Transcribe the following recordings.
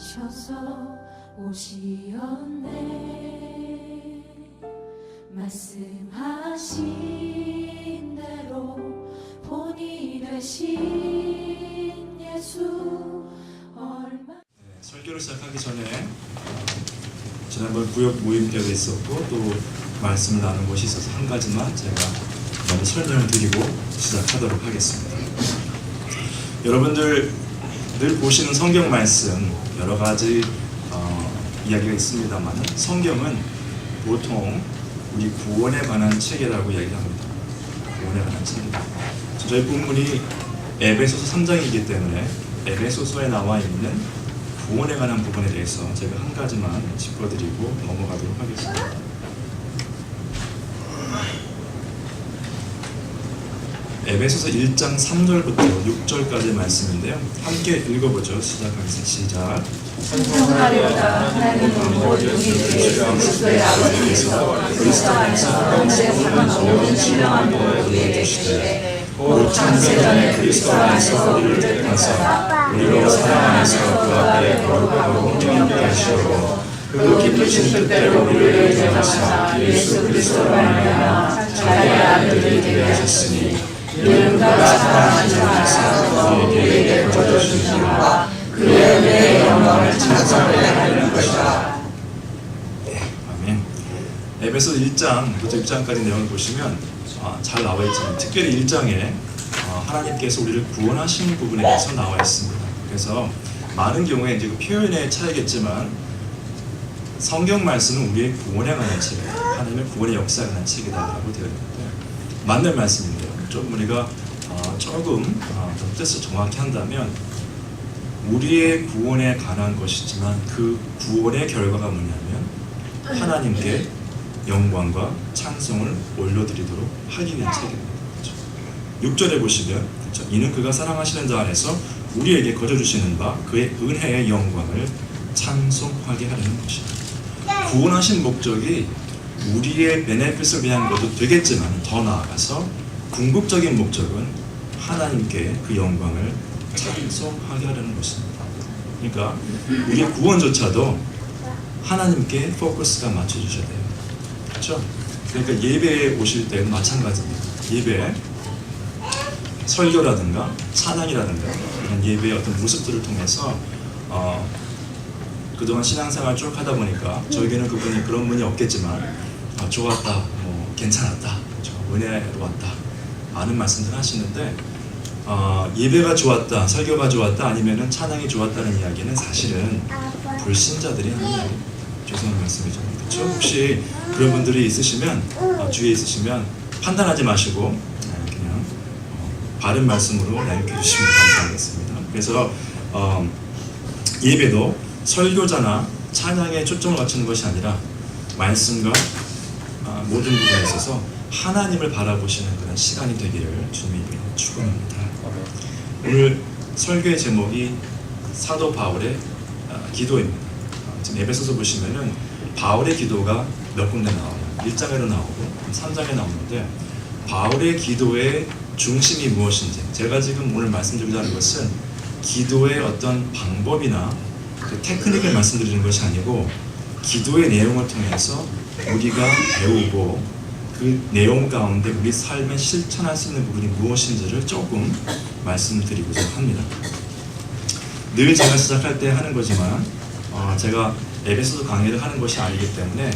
하셔서 오시었네. 말씀하신 대로 본이 되신 예수 얼마. 설교를 시작하기 전에 지난번 구역 모임때도 있었고 또 말씀을 나눈 것이 있어서 한 가지만 제가 먼저 설명을 드리고 시작하도록 하겠습니다. 여러분들 늘 보시는 성경 말씀 여러 가지 이야기가 있습니다만 성경은 보통 우리 구원에 관한 책이라고 이야기합니다. 구원에 관한 책이다. 저희 본문이 에베소서 3장이기 때문에 에베소서에 나와 있는 구원에 관한 부분에 대해서 제가 한 가지만 짚어드리고 넘어가도록 하겠습니다. 에베소서 1장 3절부터 6절까지 말씀인데요. 함께 읽어보죠. 시작하겠습니다. 시작. 찬송하려다 하나님은 곧 우리들의 그리스도의 아버지께서 그리스도 안에서 하늘의 상관없는 신령한 복을 우리에게 주시되 곧 창세전에 그리스도 안에서 우리를 택하사 우리로 사랑 안에서 그 앞에 거룩하고 공평하게 하시고 그 기쁘신 뜻대로 우리를 인정하사 예수 그리스도로 말미암아 자기의 아들들이 되게 하셨으니 이는 그가 사랑하시는 안에서 우리에게 거저주신 바 그의 은혜의 영광을 찬송하는 것이다. 아멘. 에베소 1장부터 6장까지 내용을 보시면 잘 나와 있지만 특별히 1장에 하나님께서 우리를 구원하시는 부분에 대해서 나와 있습니다. 그래서 많은 경우에 이제 그 표현의 차이겠지만 성경 말씀은 우리의 구원에 관한 책이다. 하나님의 구원의 역사에 관한 책이다라고 되어 있는데 맞는 말씀인데요. 좀 우리가 조금 뜻을 정확히 한다면 우리의 구원에 관한 것이지만 그 구원의 결과가 뭐냐면 하나님께 영광과 찬송을 올려드리도록 하기 위한 책입니다. 그렇죠? 6절에 보시면 그렇죠? 이는 그가 사랑하시는 자 안에서 우리에게 거저주시는 바 그의 은혜의 영광을 찬송하게 하려는 것입니다. 구원하신 목적이 우리의 베네핏을 위한 것도 되겠지만 더 나아가서 궁극적인 목적은 하나님께 그 영광을 찬송하게 하려는 것입니다. 그러니까 우리의 구원조차도 하나님께 포커스가 맞춰주셔야 돼요. 그렇죠? 그러니까 예배에 오실 때는 마찬가지입니다. 예배, 설교라든가 찬양이라든가 이런 예배의 어떤 모습들을 통해서 그동안 신앙생활 쭉 하다 보니까 저에게는 그런 분이 없겠지만 좋았다, 괜찮았다, 은혜로웠다 많은 말씀들 하시는데 예배가 좋았다, 설교가 좋았다, 아니면은 찬양이 좋았다는 이야기는 사실은 불신자들이 하는 이야기. 죄송한 말씀이죠. 그렇죠? 혹시 그런 분들이 있으시면 주위에 있으시면 판단하지 마시고 그냥 바른 말씀으로 나누게 주시면 감사하겠습니다. 그래서 예배도 설교자나 찬양에 초점을 맞추는 것이 아니라 말씀과 모든 부분에 있어서 하나님을 바라보시는 그런 시간이 되기를 주님의 이름으로 축원합니다. 오늘 설교의 제목이 사도 바울의 기도입니다. 지금 에베소서 보시면은 바울의 기도가 몇 군데 나와요. 1장에도 나오고 3장에 나오는데 바울의 기도의 중심이 무엇인지 제가 지금 오늘 말씀드리고자 하는 것은 기도의 어떤 방법이나 그 테크닉을 말씀드리는 것이 아니고 기도의 내용을 통해서 우리가 배우고 그 내용 가운데 우리 삶에 실천할 수 있는 부분이 무엇인지를 조금 말씀드리고자 합니다. 늘 제가 시작할 때 하는 거지만 제가 에베소서 강의를 하는 것이 아니기 때문에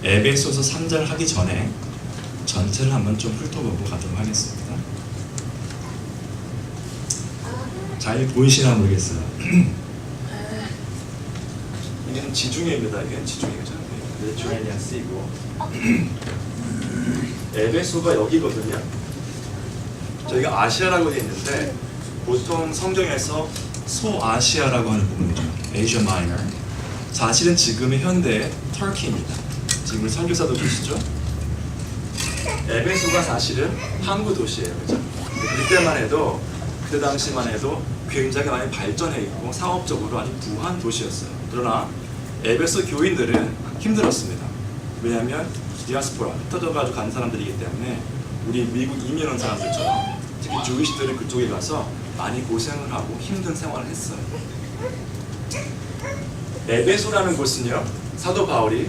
에베소서 3절 하기 전에 전체를 한번 좀 훑어보고 가도록 하겠습니다. 잘 보이시나 모르겠어요. 이게 지중해입니다. 이게 지중해죠. 메디테레니안 씨고 에베소가 여기거든요. 저희가 아시아라고 되어 있는데 보통 성경에서 소아시아라고 하는 부분이죠. Asia Minor. 사실은 지금의 현대의 터키입니다. 지금 선교사도 계시죠? 에베소가 사실은 항구 도시예요. 그렇죠? 그때만 해도 그 당시만 해도 굉장히 많이 발전해 있고 상업적으로 아주 부한 도시였어요. 그러나 에베소 교인들은 힘들었습니다. 왜냐하면 디아스포라, 흩어져가지고 간 사람들이기 때문에 우리 미국 이민 온 사람들처럼 특히 주이시들은 그쪽에 가서 많이 고생을 하고 힘든 생활을 했어요. 에베소라는 곳은요, 사도 바울이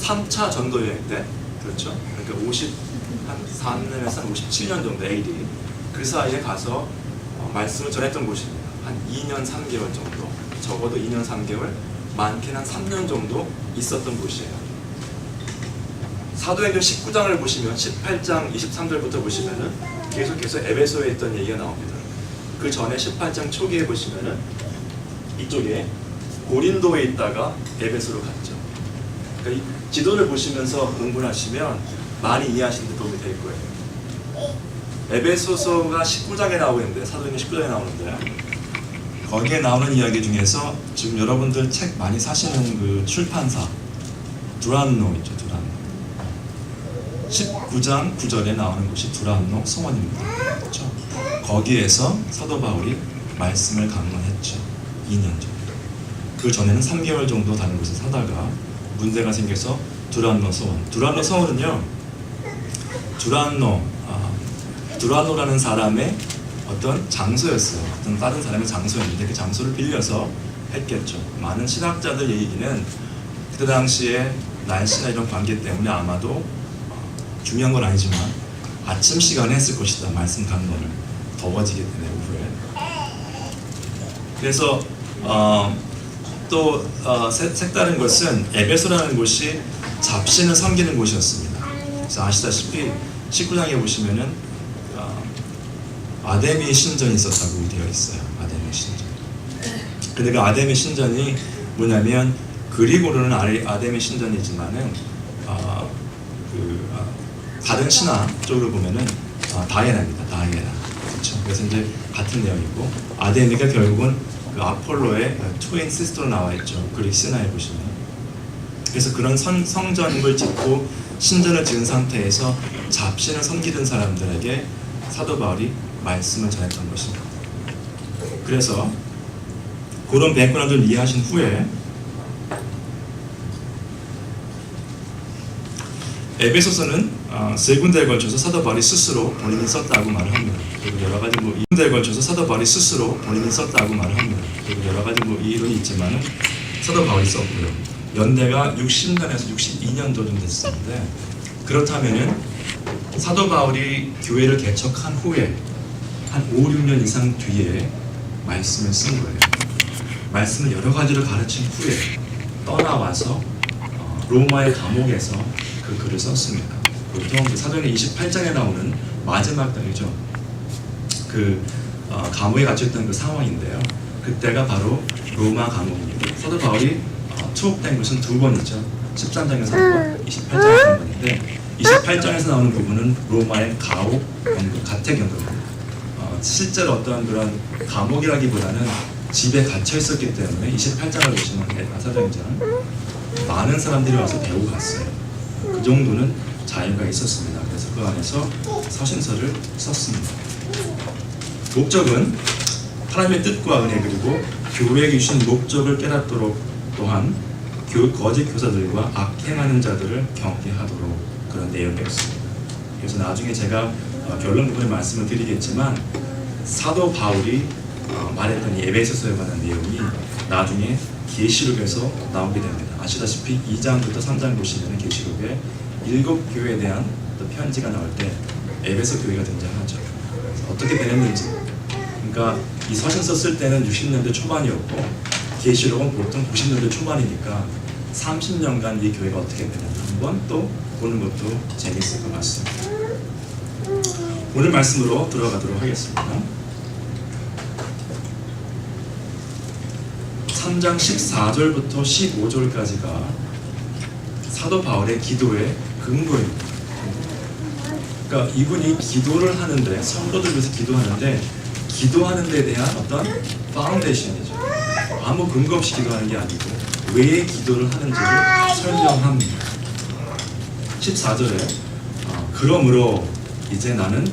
3차 전도 여행 때, 그렇죠? 그러니까 54년에서 한 57년 정도 AD 그 사이에 가서 말씀을 전했던 곳입니다. 한 2년 3개월 정도, 적어도 2년 3개월, 많게는 한 3년 정도 있었던 곳이에요. 사도행전 19장을 보시면 18장 23절부터 보시면은 계속해서 에베소에 있던 얘기가 나옵니다. 그 전에 18장 초기에 보시면은 이쪽에 고린도에 있다가 에베소로 갔죠. 그러니까 이 지도를 보시면서 공부를 하시면 많이 이해하시는 데 도움이 될 거예요. 에베소서가 19장에 나오는데, 사도행전 19장에 나오는데, 거기에 나오는 이야기 중에서 지금 여러분들 책 많이 사시는 그 출판사 두란노 있죠. 두란노 19장 9절에 나오는 곳이 두란노 성원입니다. 그렇죠? 거기에서 사도 바울이 말씀을 강론했죠. 2년 정도. 그 전에는 3개월 정도 다른 곳에 사다가 문제가 생겨서 두란노 성원. 두란노 성원은요, 두란노라는 사람의 어떤 장소였어요. 어떤 다른 사람의 장소였는데 그 장소를 빌려서 했겠죠. 많은 신학자들 얘기는 그때 당시에 날씨나 이런 관계 때문에 아마도 중요한 건 아니지만 아침 시간에 했을 것이다. 말씀 강론을 더워지기 때문에 오후에. 그래서 또 색다른 것은 에베소라는 곳이 잡신을 섬기는 곳이었습니다. 그래서 아시다시피 19장에 보시면은 아데미 신전이 있었다고 되어 있어요. 아데미 신전. 근데 그 아데미 신전이 뭐냐면 그리고로는 아데미 신전이지만은 다른 신화 쪽으로 보면은 다이애나입니다. 다이애나. 그렇죠. 그래서 이제 같은 내용이고 아데미가 결국은 그 아폴로의 트윈 시스터로 나와 있죠. 그리스 신화에 보시면. 그래서 그런 성전을 짓고 신전을 지은 상태에서 잡신을 섬기던 사람들에게 사도 바울이 말씀을 전했던 것입니다. 그래서 그런 백그라운드를 이해하신 후에 에베소서는 세 군데에 걸쳐서 사도 바울이 스스로 본인이 썼다고 말을 합니다. 그리고 여러 가지 군데에 걸쳐서 사도 바울이 스스로 본인이 썼다고 말을 합니다. 그리고 여러 가지 이론이 있지만은 사도 바울이 썼고요. 연대가 60년에서 62년 정도 됐었는데, 그렇다면은 사도 바울이 교회를 개척한 후에 한 5, 6년 이상 뒤에 말씀을 쓴 거예요. 말씀을 여러 가지를 가르친 후에 떠나와서 로마의 감옥에서 그 글을 썼습니다. 보통 사도행전 28장에 나오는 마지막 장이죠. 그 감옥에 갇혀있던 그 상황인데요. 그때가 바로 로마 감옥입니다. 사도 바울이 투옥된 것은 두 번이죠. 13장에서 한 번, 28장에서 한 번인데 28장에서 나오는 부분은 로마의 가옥 연금, 가택 연금입니다. 실제로 어떤 그런 감옥이라기보다는 집에 갇혀 있었기 때문에 28장을 보시면 사도행전 많은 사람들이 와서 배우고 갔어요. 그 정도는 자유가 있었습니다. 그래서 그 안에서 서신서를 썼습니다. 목적은 하나님의 뜻과 은혜 그리고 교회에게 주신 목적을 깨닫도록, 또한 거짓 교사들과 악행하는 자들을 경계하도록 그런 내용이었습니다. 그래서 나중에 제가 결론 부분에 말씀을 드리겠지만 사도 바울이 말했던 이 에베소서에 관한 내용이 나중에 계시록에서 나오게 됩니다. 아시다시피 2장부터 3장 보시면 계시록에 7교회에 대한 편지가 나올 때 에베소 교회가 등장하죠. 어떻게 변했는지, 그러니까 이 서신서 쓸 때는 60년대 초반이었고 계시록은 보통 90년대 초반이니까 30년간 이 교회가 어떻게 변했나 한번 또 보는 것도 재밌을 것 같습니다. 오늘 말씀으로 들어가도록 하겠습니다. 3장 14절부터 15절까지가 사도 바울의 기도의 근거입니다. 그러니까 이분이 기도를 하는데, 성도들 위해서 기도하는데, 기도하는 데 대한 어떤 파운데이션이죠. 아무 근거 없이 기도하는 게 아니고 왜 기도를 하는지를 설명합니다. 14절에 그러므로 이제 나는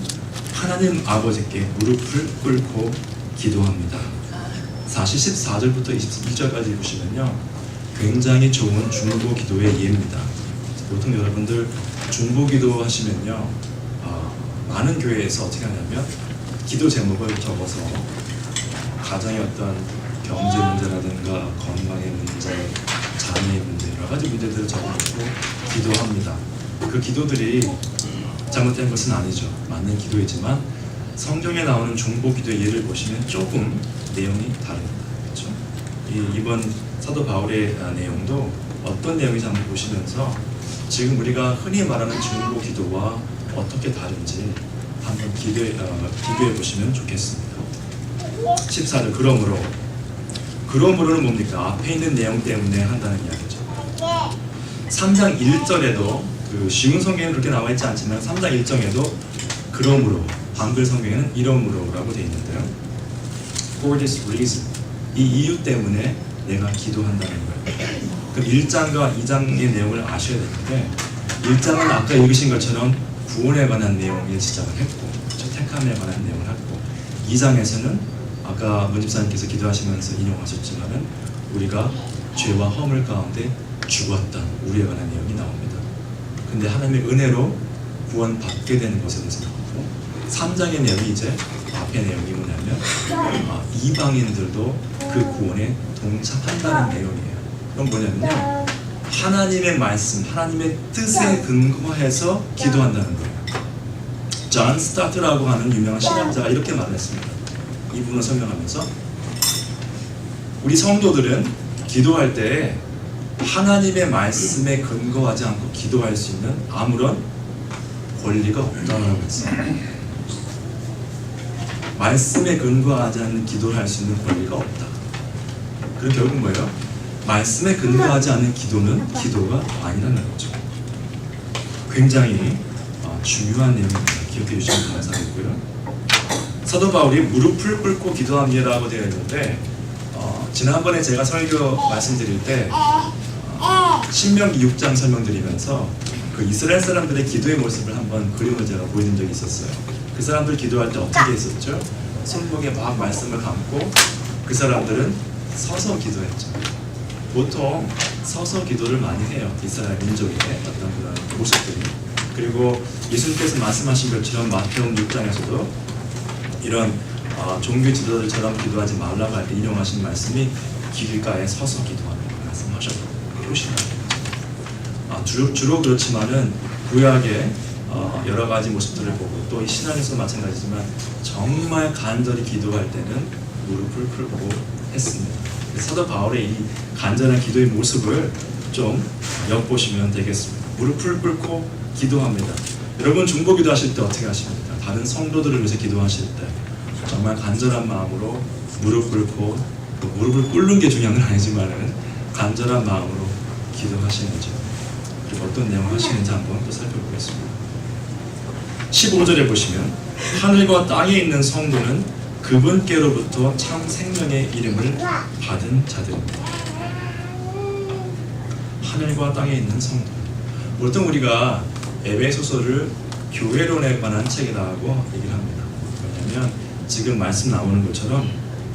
하나님 아버지께 무릎을 꿇고 기도합니다. 사실 14절부터 22절까지 보시면요, 굉장히 좋은 중보 기도의 예입니다. 보통 여러분들 중보 기도 하시면요, 많은 교회에서 어떻게 하냐면 기도 제목을 적어서 가정의 어떤 경제 문제라든가 자동차, 건강의 문제, 장애의 문제, 여러 가지 문제들을 적어놓고 기도합니다. 그 기도들이 잘못된 것은 아니죠. 맞는 기도이지만 성경에 나오는 중보 기도의 예를 보시면 조금 내용이 다릅니다. 그렇죠? 이번 사도 바울의 내용도 어떤 내용인지 한번 보시면서 지금 우리가 흔히 말하는 중보 기도와 어떻게 다른지 한번 비교해 보시면 좋겠습니다. 14절 그러므로는 뭡니까? 앞에 있는 내용 때문에 한다는 이야기죠. 3장 1절에도 그 쉬운 성경에는 그렇게 나와 있지 않지만 3장 1절에도 그러므로, 한글 성경에는 이러므로라고 되어 있는데요. For this reason, 이 이유 때문에 내가 기도한다는 거예요. 그럼 1장과 2장의 내용을 아셔야 되는데 1장은 아까 읽으신 것처럼 구원에 관한 내용을 시작을 했고 택함에 관한 내용을 했고 2장에서는 아까 문 집사님께서 기도하시면서 인용하셨지만은 우리가 죄와 허물 가운데 죽었다 우리에 관한 내용이 나옵니다. 근데 하나님의 은혜로 구원받게 되는 것에 대해서 나오고 3장의 내용이 이제 앞의 내용이 뭐냐면 이방인들도 그 구원에 동참한다는 내용이에요. 그럼 뭐냐면요, 하나님의 말씀, 하나님의 뜻에 근거해서 기도한다는 거예요. 존 스타트라고 하는 유명한 신학자가 이렇게 말했습니다. 이 부분을 설명하면서 우리 성도들은 기도할 때 하나님의 말씀에 근거하지 않고 기도할 수 있는 아무런 권리가 없다고 했어요. 말씀에 근거하지 않는 기도를 할 수 있는 권리가 없다. 그럼 결국 뭐예요? 말씀에 근거하지 않는 기도는 기도가 아니라는 거죠. 굉장히 중요한 내용입니다. 기억해 주시면 감사하겠고요. 사도 바울이 무릎을 꿇고 기도합니다라고 되어 있는데 지난번에 제가 설교 말씀드릴 때 신명기 6장 설명드리면서 그 이스라엘 사람들의 기도의 모습을 한번 그림을 제가 보여준 적이 있었어요. 그 사람들 기도할 때 어떻게 했었죠? 손목에 막 말씀을 감고 그 사람들은 서서 기도했죠. 보통 서서 기도를 많이 해요. 이스라엘 민족의 어떤 그런 모습들이. 그리고 예수님께서 말씀하신 것처럼 마태복음 6장에서도 이런 종교 지도자들처럼 기도하지 말라고 할 때 인용하신 말씀이 길가에 서서 기도하는 걸 말씀하셨고 표시합니다. 주로 그렇지만은 구약의 여러 가지 모습들을 보고 또 이 신앙에서 마찬가지지만 정말 간절히 기도할 때는 무릎을 꿇고 했습니다. 사도 바울의 이 간절한 기도의 모습을 좀 엿보시면 되겠습니다. 무릎을 꿇고 기도합니다. 여러분 중보 기도하실 때 어떻게 하십니까? 다른 성도들을 위해서 기도하실 때 정말 간절한 마음으로 무릎 꿇고 무릎을 꿇는 게 중요한 건 아니지만은 간절한 마음으로 기도하시는지 그리고 어떤 내용을 하시는지 한번 또 살펴보겠습니다. 15절에 보시면 하늘과 땅에 있는 성도는 그분께로부터 참 생명의 이름을 받은 자들입니다. 하늘과 땅에 있는 성도. 보통 우리가 에베소서를 교회론에 관한 책이라고 얘기를 합니다. 왜냐하면 지금 말씀 나오는 것처럼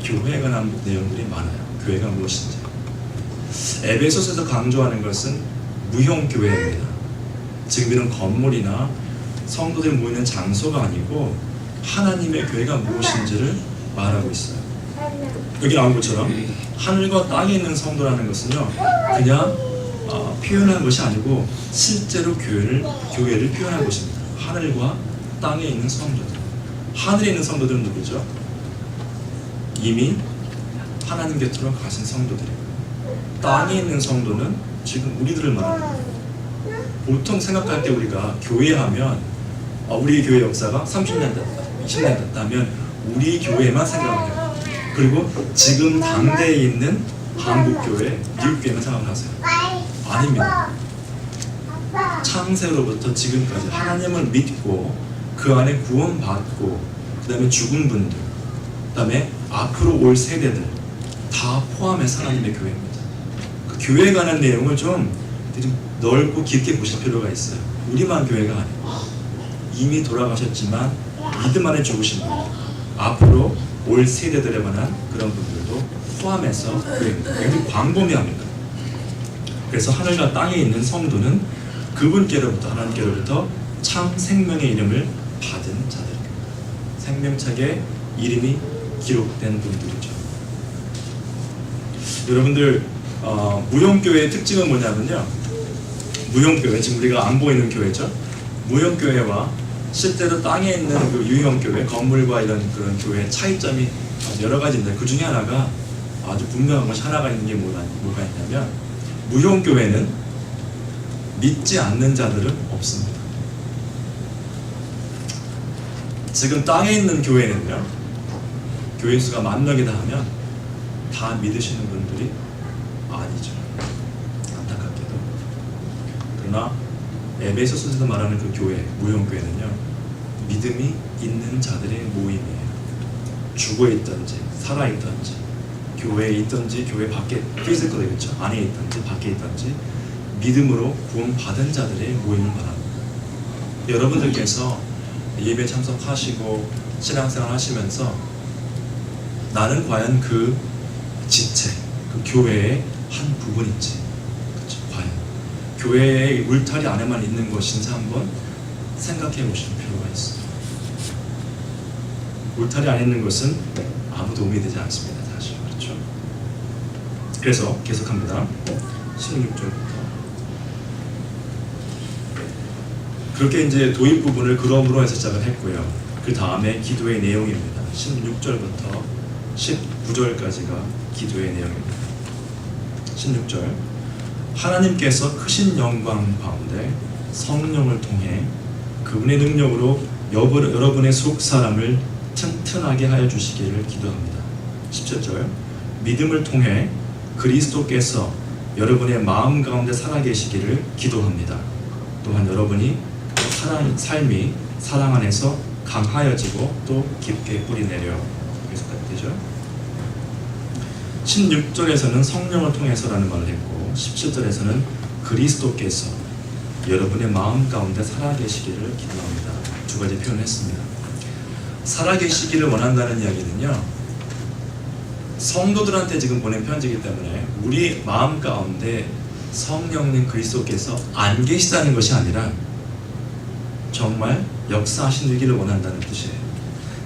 교회에 관한 내용들이 많아요. 교회가 무엇인지. 에베소서에서 강조하는 것은 무형교회입니다. 지금 이런 건물이나 성도들이 모이는 장소가 아니고 하나님의 교회가 무엇인지를 말하고 있어요. 여기 나온 것처럼 하늘과 땅에 있는 성도라는 것은요, 그냥 표현한 것이 아니고 실제로 교회를 표현한 것입니다. 하늘과 땅에 있는 성도들. 하늘에 있는 성도들은 누구죠? 이미 하나님 곁으로 가신 성도들이에요. 땅에 있는 성도는 지금 우리들을 말합니다. 보통 생각할 때 우리가 교회하면 우리 교회 역사가 30년 됐다, 20년 됐다 하면 우리 교회만 생각을 해요. 그리고 지금 당대에 있는 한국교회, 미국교회만 생각을 하세요. 아닙니다. 창세로부터 지금까지 하나님을 믿고 그 안에 구원받고 그 다음에 죽은 분들, 그 다음에 앞으로 올 세대들 다 포함해서 하나님의 교회입니다. 그 교회에 관한 내용을 좀 넓고 깊게 보실 필요가 있어요. 우리만 교회가 아니고 이미 돌아가셨지만 믿음 안에 죽으신 분, 앞으로 올 세대들에 관한 그런 분들도 포함해서 교회입니다. 굉장히 광범위합니다. 그래서 하늘과 땅에 있는 성도는 그분께로부터, 하나님께로부터 참 생명의 이름을 받은 자들입니다. 생명책에 이름이 기록된 분들이죠. 여러분들 무용교회의 특징은 뭐냐면요, 무용교회, 지금 우리가 안 보이는 교회죠. 무용교회와 실제로 땅에 있는 그 유형교회, 건물과 이런 그런 교회의 차이점이 아주 여러 가지인데, 그 중에 하나가 아주 분명한 것이 하나가 있는 게 뭐가 있냐면, 무형교회는 믿지 않는 자들은 없습니다. 지금 땅에 있는 교회는요, 교회 수가 10,000명이다 하면 다 믿으시는 분들이 아니죠. 안타깝게도. 그러나 에베소서에서 말하는 그 교회, 무형교회는요, 믿음이 있는 자들의 모임이에요. 죽어있든지 살아있든지, 교회에 있든지 교회 밖에, 피지컬 되겠죠, 안에 있든지 밖에 있든지 믿음으로 구원받은 자들의 모임을 말합니다. 여러분들께서 예배 참석하시고 신앙생활 하시면서 나는 과연 그 지체, 그 교회의 한 부분인지, 그렇죠? 과연 교회의 울타리 안에만 있는 것인지 한번 생각해 보실 필요가 있어요. 울타리 안에 있는 것은 아무 도움이 되지 않습니다, 사실. 그렇죠? 그래서 계속합니다. 16절부터. 그렇게 이제 도입 부분을 그러므로 해서 시작을 했고요. 그 다음에 기도의 내용입니다. 16절부터 19절까지가 기도의 내용입니다. 16절, 하나님께서 크신 영광 가운데 성령을 통해 그분의 능력으로 여러분의 속사람을 튼튼하게 하여 주시기를 기도합니다. 17절, 믿음을 통해 그리스도께서 여러분의 마음 가운데 살아계시기를 기도합니다. 또한 여러분이 삶이 사랑 안에서 강하여지고 또 깊게 뿌리내려, 계속까지 되죠. 16절에서는 성령을 통해서라는 말을 했고, 17절에서는 그리스도께서 여러분의 마음 가운데 살아계시기를 기도합니다. 두 가지 표현을 했습니다. 살아계시기를 원한다는 이야기는요, 성도들한테 지금 보낸 편지이기 때문에 우리 마음 가운데 성령님 그리스도께서 안 계시다는 것이 아니라 정말 역사하시기를 원한다는 뜻이에요.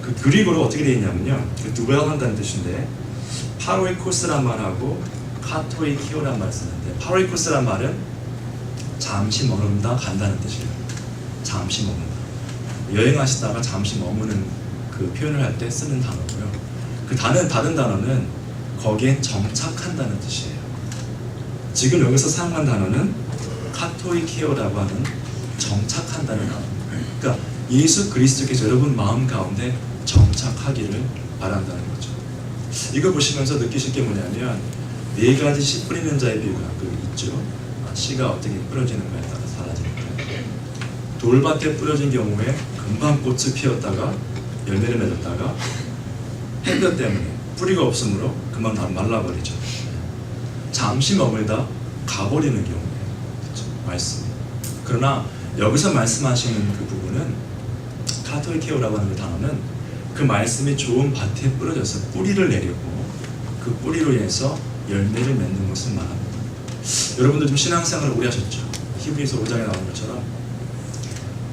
그 그리고로 어떻게 되어 있냐면요, 그 dwell 한다는 뜻인데, 파로이코스란 말하고 카토이키오란 말을 쓰는데, 파로이코스란 말은 잠시 머문다 간다는 뜻이에요. 잠시 머문다. 여행하시다가 잠시 머무는 그 표현을 할 때 쓰는 단어고요. 그 다른 단어는 거기에 정착한다는 뜻이에요. 지금 여기서 사용한 단어는 카토이키오라고 하는 정착한다는 단어입니다. 그러니까 예수 그리스도께서 여러분 마음 가운데 정착하기를 바란다는 거죠. 이거 보시면서 느끼실 게 뭐냐면, 4가지 씨 뿌리는 자의 비유가 있죠. 씨가 어떻게 뿌려지는가에 따라서 달라집니다. 돌밭에 뿌려진 경우에 금방 꽃이 피었다가 열매를 맺었다가 햇볕 때문에 뿌리가 없으므로 금방 다 말라버리죠. 잠시 머물다 가버리는 경우예요. 그렇죠? 말씀이. 그러나 여기서 말씀하시는 그 부분은 카토이케오라고 하는 그 단어는 그 말씀이 좋은 밭에 뿌려져서 뿌리를 내리고 그 뿌리로 인해서 열매를 맺는 것을 말합니다. 여러분들 좀 신앙생활을 오래 하셨죠? 히브리서 5장에 나오는 것처럼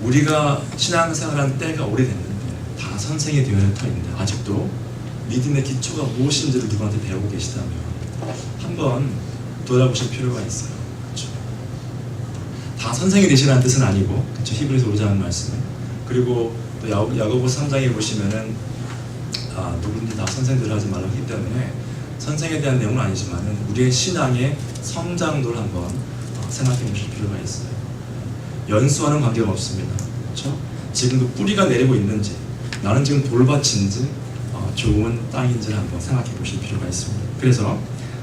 우리가 신앙생활한 때가 오래됐는데 다 선생이 되어야 터인데 아직도 믿음의 기초가 무엇인지를 누구한테 배우고 계시다면 한번 돌아보실 필요가 있어요. 그렇죠? 다 선생이 되시라는 뜻은 아니고, 그렇죠? 히브리서 5장 말씀, 그리고 또 야고보서 3장에 보시면은 누구든지 다 선생들을 하지 말라고 했기 때문에 선생에 대한 내용은 아니지만은 우리의 신앙의 성장도를 한번 생각해 보실 필요가 있어요. 연수와는 관계가 없습니다. 그렇죠? 지금 그 뿌리가 내리고 있는지, 나는 지금 돌밭인지 좋은 땅인지를 한번 생각해 보실 필요가 있습니다. 그래서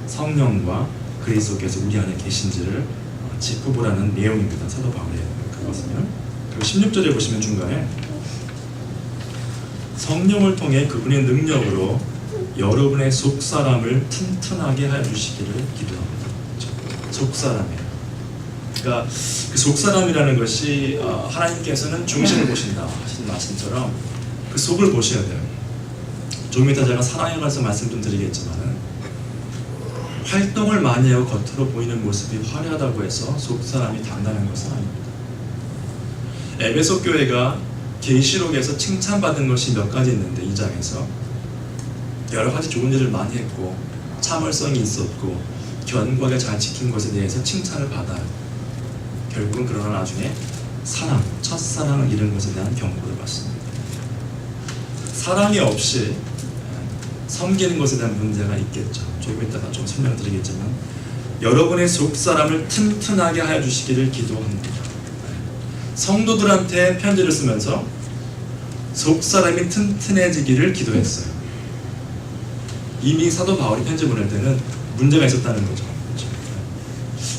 성령과 그리스도께서 우리 안에 계신지를 짚어보라는 내용입니다. 사도 바울의 그것은요. 그리고 16절에 보시면 중간에 성령을 통해 그분의 능력으로 여러분의 속사람을 튼튼하게 하여 주시기를 기도합니다. 속사람이에요. 그러니까 그 속사람이라는 것이 하나님께서는 중심을 보신다 하신 말씀처럼 그 속을 보셔야 돼요. 조금 이따 제가 사랑에 관해서 말씀 좀 드리겠지만은 활동을 많이 하고 겉으로 보이는 모습이 화려하다고 해서 속사람이 단단한 것은 아닙니다. 에베소 교회가 계시록에서 칭찬받은 것이 몇 가지 있는데 2장에서 여러 가지 좋은 일을 많이 했고 참을성이 있었고 견고하게 잘 지킨 것에 대해서 칭찬을 받아요. 결국은 그러나 나중에 사랑, 첫사랑을 잃은 것에 대한 경고를 받습니다. 사랑이 없이 섬기는 것에 대한 문제가 있겠죠. 조금 이따가 좀 설명드리겠지만 여러분의 속사람을 튼튼하게 하여 주시기를 기도합니다. 성도들한테 편지를 쓰면서 속사람이 튼튼해지기를 기도했어요. 이미 사도 바울이 편지 보낼 때는 문제가 있었다는 거죠.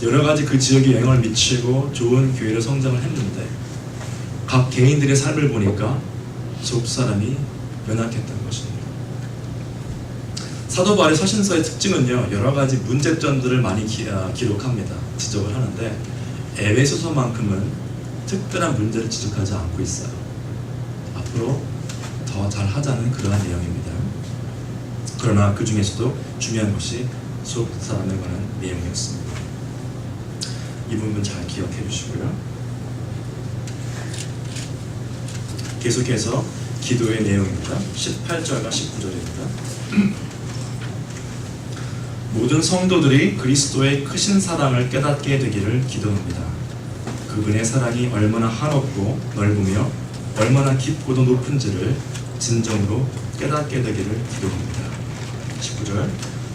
여러 가지 그 지역에 영향을 미치고 좋은 교회를 성장을 했는데 각 개인들의 삶을 보니까 속사람이 연약했던 것입니다. 사도 바울의 서신서의 특징은요, 여러 가지 문제점들을 많이 기록합니다. 지적을 하는데 에베소서만큼은 특별한 문제를 지적하지 않고 있어요. 앞으로 더 잘하자는 그러한 내용입니다. 그러나 그 중에서도 중요한 것이 속사람에 관한 내용이었습니다. 이 부분 잘 기억해 주시고요. 계속해서 기도의 내용입니다. 18절과 19절입니다. 모든 성도들이 그리스도의 크신 사랑을 깨닫게 되기를 기도합니다. 그분의 사랑이 얼마나 한없고 넓으며 얼마나 깊고도 높은지를 진정으로 깨닫게 되기를 기도합니다. 19절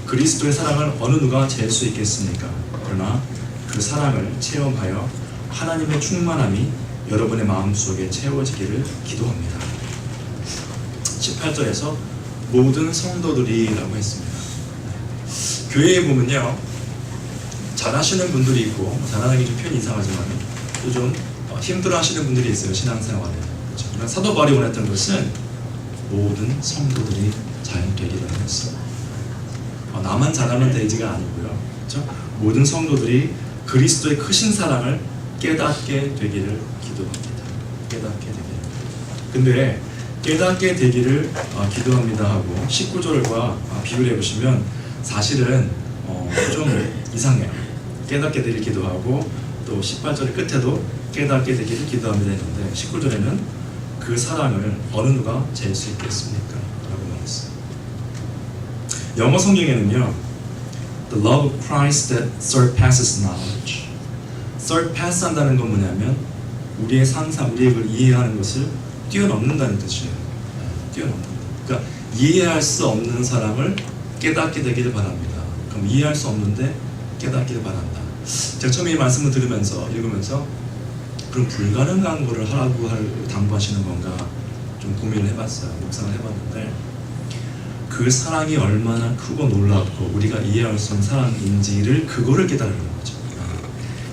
그리스도의 사랑을 어느 누가 잴 수 있겠습니까? 그러나 그 사랑을 체험하여 하나님의 충만함이 여러분의 마음속에 채워지기를 기도합니다. 18절에서 모든 성도들이라고 했습니다. 교회에 보면요, 잘하시는 분들이 있고, 잘하는 좀 표현이 이상하지만 또 좀 힘들어하시는 분들이 있어요. 신앙생활에. 그렇죠? 그러나 사도 바울이 원했던 것은 모든 성도들이 잘 되기를 했어요. 나만 잘하면 되지가 아니고요. 그렇죠? 모든 성도들이 그리스도의 크신 사랑을 깨닫게 되기를 기도합니다. 깨닫게 되기를. 근데 깨닫게 되기를 기도합니다 하고 19절과 비교를 해보시면 사실은 좀 이상해요. 깨닫게 되기를 기도하고 또 18절 끝에도 깨닫게 되기를 기도합니다 했는데 19절에는 그 사랑을 어느 누가 잴 수 있겠습니까? 라고 말했어요. 영어 성경에는요, The love of Christ that surpasses knowledge. surpass 한다는 건 뭐냐면 우리의 상상, 우리의 그 이해하는 것을 뛰어넘는다는 뜻이에요. 뛰어넘는다. 그러니까 이해할 수 없는 사랑을 깨닫게 되기를 바랍니다. 그럼 이해할 수 없는데 깨닫기를 바란다. 제가 처음에 이 말씀을 들으면서 읽으면서 그럼 불가능한 거를 하라고 당부하시는 건가 좀 고민을 해봤어요. 묵상을 해봤는데 그 사랑이 얼마나 크고 놀랍고 우리가 이해할 수 없는 사랑인지를 그거를 깨달는 거죠.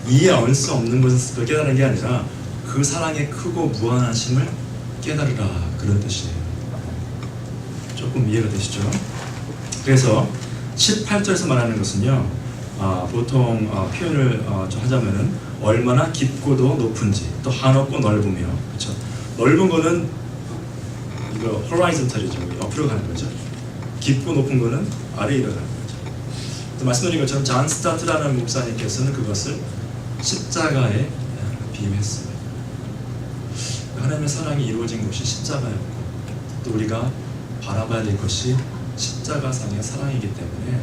이해할 수 없는 것을 깨달는 게 아니라 그 사랑의 크고 무한하심을 깨달으라, 그런 뜻이에요. 조금 이해가 되시죠? 그래서 18절에서 말하는 것은요, 보통 표현을 하자면은 얼마나 깊고도 높은지, 또 한없고 넓으며, 그렇죠? 넓은 거는 이거 호라이즌탈이죠. 옆으로 가는 거죠. 깊고 높은 거는 아래로 가는 거죠. 또 말씀드린 것처럼 잔 스타트라는 목사님께서는 그것을 십자가에 비유했습니다. 하나님의 사랑이 이루어진 것이 십자가였고 또 우리가 바라봐야 될 것이 십자가상의 사랑이기 때문에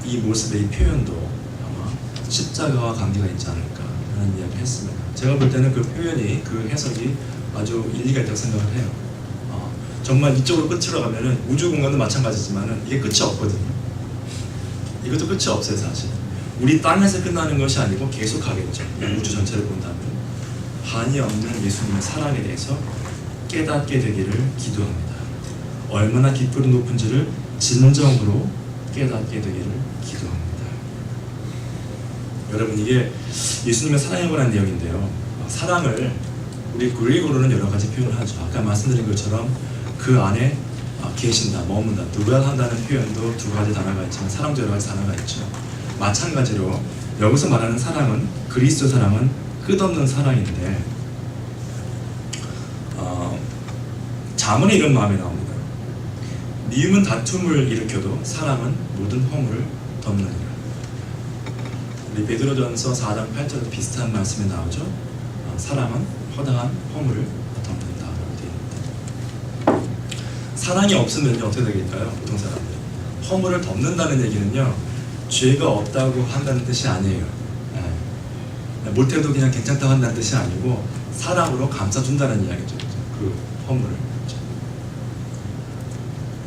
이 모습의 이 표현도 아마 십자가와 관계가 있지 않을까 하는 이야기를 했습니다. 제가 볼 때는 그 표현이, 그 해석이 아주 일리가 있다고 생각을 해요. 정말 이쪽으로 끝으로 가면은 우주 공간도 마찬가지지만은 이게 끝이 없거든요. 이것도 끝이 없어요, 사실. 우리 땅에서 끝나는 것이 아니고 계속 가겠죠. 우주 전체를 본다면 한이 없는 예수님의 사랑에 대해서 깨닫게 되기를 기도합니다. 얼마나 깊고 높은지를 진정으로 깨닫게 되기를 기도합니다. 여러분, 이게 예수님의 사랑에 관한 내용인데요. 사랑을 우리 그리고로는 여러 가지 표현을 하죠. 아까 말씀드린 것처럼 그 안에 계신다, 머문다, 누가한다는 표현도 두 가지 단어가 있지만 사랑도 여러 가지 단어가 있죠. 마찬가지로 여기서 말하는 사랑은, 그리스도 사랑은 끝없는 사랑인데 잠언에 이런 마음이 나옵니다. 미움은 다툼을 일으켜도 사랑은 모든 허물을 덮느니라. 우리 베드로전서 4장 8절에 비슷한 말씀이 나오죠. 사랑은 허다한 허물을 덮는다. 사랑이 없으면 어떻게 되겠까요? 보통 사람들 허물을 덮는다는 얘기는요, 죄가 없다고 한다는 뜻이 아니에요. 못해도 그냥 괜찮다고 한다는 뜻이 아니고 사랑으로 감싸준다는 이야기죠. 그 허물을.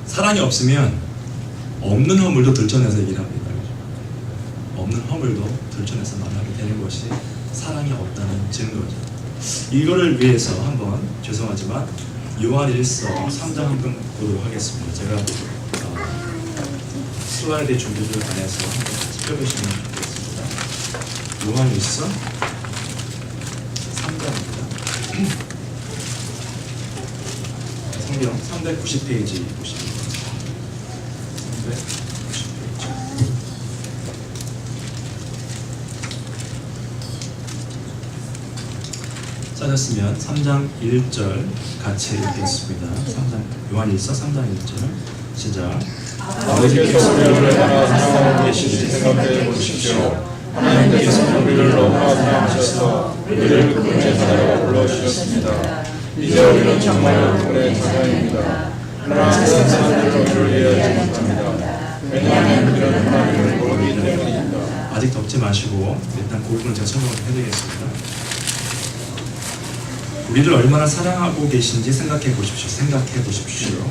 사랑이 없으면 없는 허물도 들춰내서 얘기를 합니다. 없는 허물도 들춰내서 말하게 되는 것이 사랑이 없다는 증거죠. 이거를 위해서 한번 죄송하지만 요한일서 3장 한번 보도록 하겠습니다. 제가 슬라이드 준비를 안해서 한번 같이 펴보시면 좋겠습니다. 요한일서 3장입니다. 성경 390페이지 보시면 390페이지. 찾았으면 3장 1절 같이 읽겠습니다. 3장 요한일서 3장 1절 시작. 아버지께서 우리를 얼마나 사랑하고 계시는지 생각해 보십시오. 하나님께서 우리를 너무나 사랑하셔서 우리를 그분의 자녀로 불러주셨습니다. 이제 우리는 정말 그분의 자녀입니다. 그러나 세상 사람들은 우리를 이해하지 못합니다. 왜냐하면 우리는 하나님을 모르기 때문입니다. 아직 덮지 마시고 일단 그 부분 제가 설명을 해드리겠습니다. 우리를 얼마나 사랑하고 계신지 생각해 보십시오.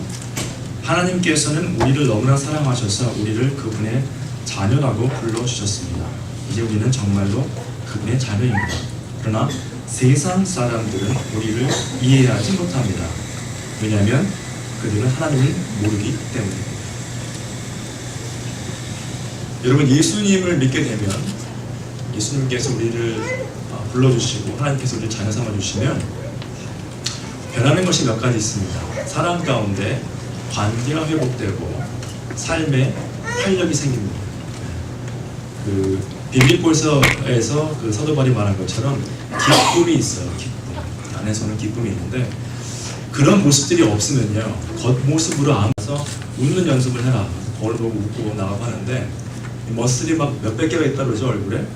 하나님께서는 우리를 너무나 사랑하셔서 우리를 그분의 자녀라고 불러주셨습니다. 이제 우리는 정말로 그분의 자녀입니다. 그러나 세상 사람들은 우리를 이해하지 못합니다. 왜냐하면 그들은 하나님을 모르기 때문입니다. 여러분, 예수님을 믿게 되면 예수님께서 우리를 불러주시고 하나님께서 우리를 자녀 삼아주시면 변하는 것이 몇 가지 있습니다. 사랑 가운데 관계가 회복되고 삶에 활력이 생깁니다. 그 빌립보서에서 그 사도 바울이 말한 것처럼 기쁨이 있어요. 기쁨. 안에서는 기쁨이 있는데 그런 모습들이 없으면요, 겉모습으로 아면서 웃는 연습을 해라. 거울 보고 웃고 나가고 하는데 머슬이 막 몇백 개가 있다 그러죠, 얼굴에.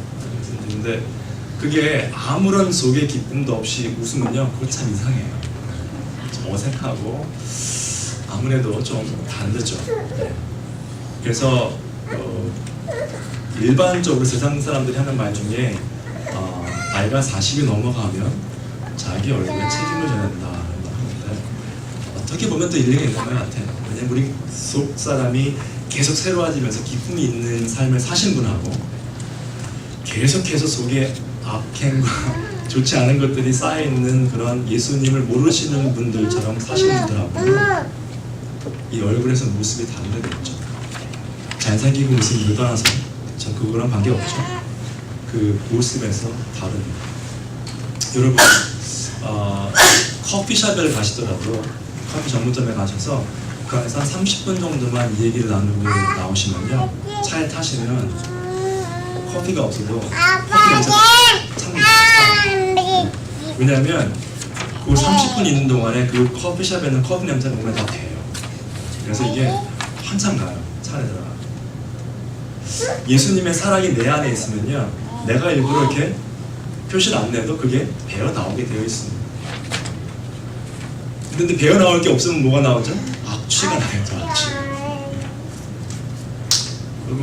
근데 그게 아무런 속에 기쁨도 없이 웃으면요, 그거 참 이상해요. 좀 어색하고 아무래도 좀 다르죠. 네. 그래서 일반적으로 세상 사람들이 하는 말 중에 나이가 40이 넘어가면 자기 얼굴에 책임을 져야 된다는 말 하는데 어떻게 보면 또 일리가 있는 것 같아요. 왜냐면 우리 속 사람이 계속 새로워지면서 기쁨이 있는 삶을 사신 분하고 계속해서 속에 악행과 좋지 않은 것들이 쌓여있는 그런 예수님을 모르시는 분들처럼 사시는 분들하고 이 얼굴에서 모습이 다르겠죠. 잘생기고 모습을 떠나서 저 그거랑 관계없죠. 그 모습에서 다릅니다. 여러분, 커피숍에 가시더라도 커피 전문점에 가셔서 그 안에서 한 30분 정도만 이 얘기를 나누고 나오시면요, 차에 타시면 커피가 없어도 커피 냄새가 참 나요. 왜냐하면 그 30분 있는 동안에 그 커피숍에는 커피 냄새가 몸에 다 배요. 그래서 이게 한참 가요. 차 안에 들어가. 예수님의 사랑이 내 안에 있으면요, 내가 일부러 이렇게 표시를 안 내도 그게 배어 나오게 되어 있습니다. 근데 배어 나올 게 없으면 뭐가 나오죠? 악취가 나겠죠, 악취.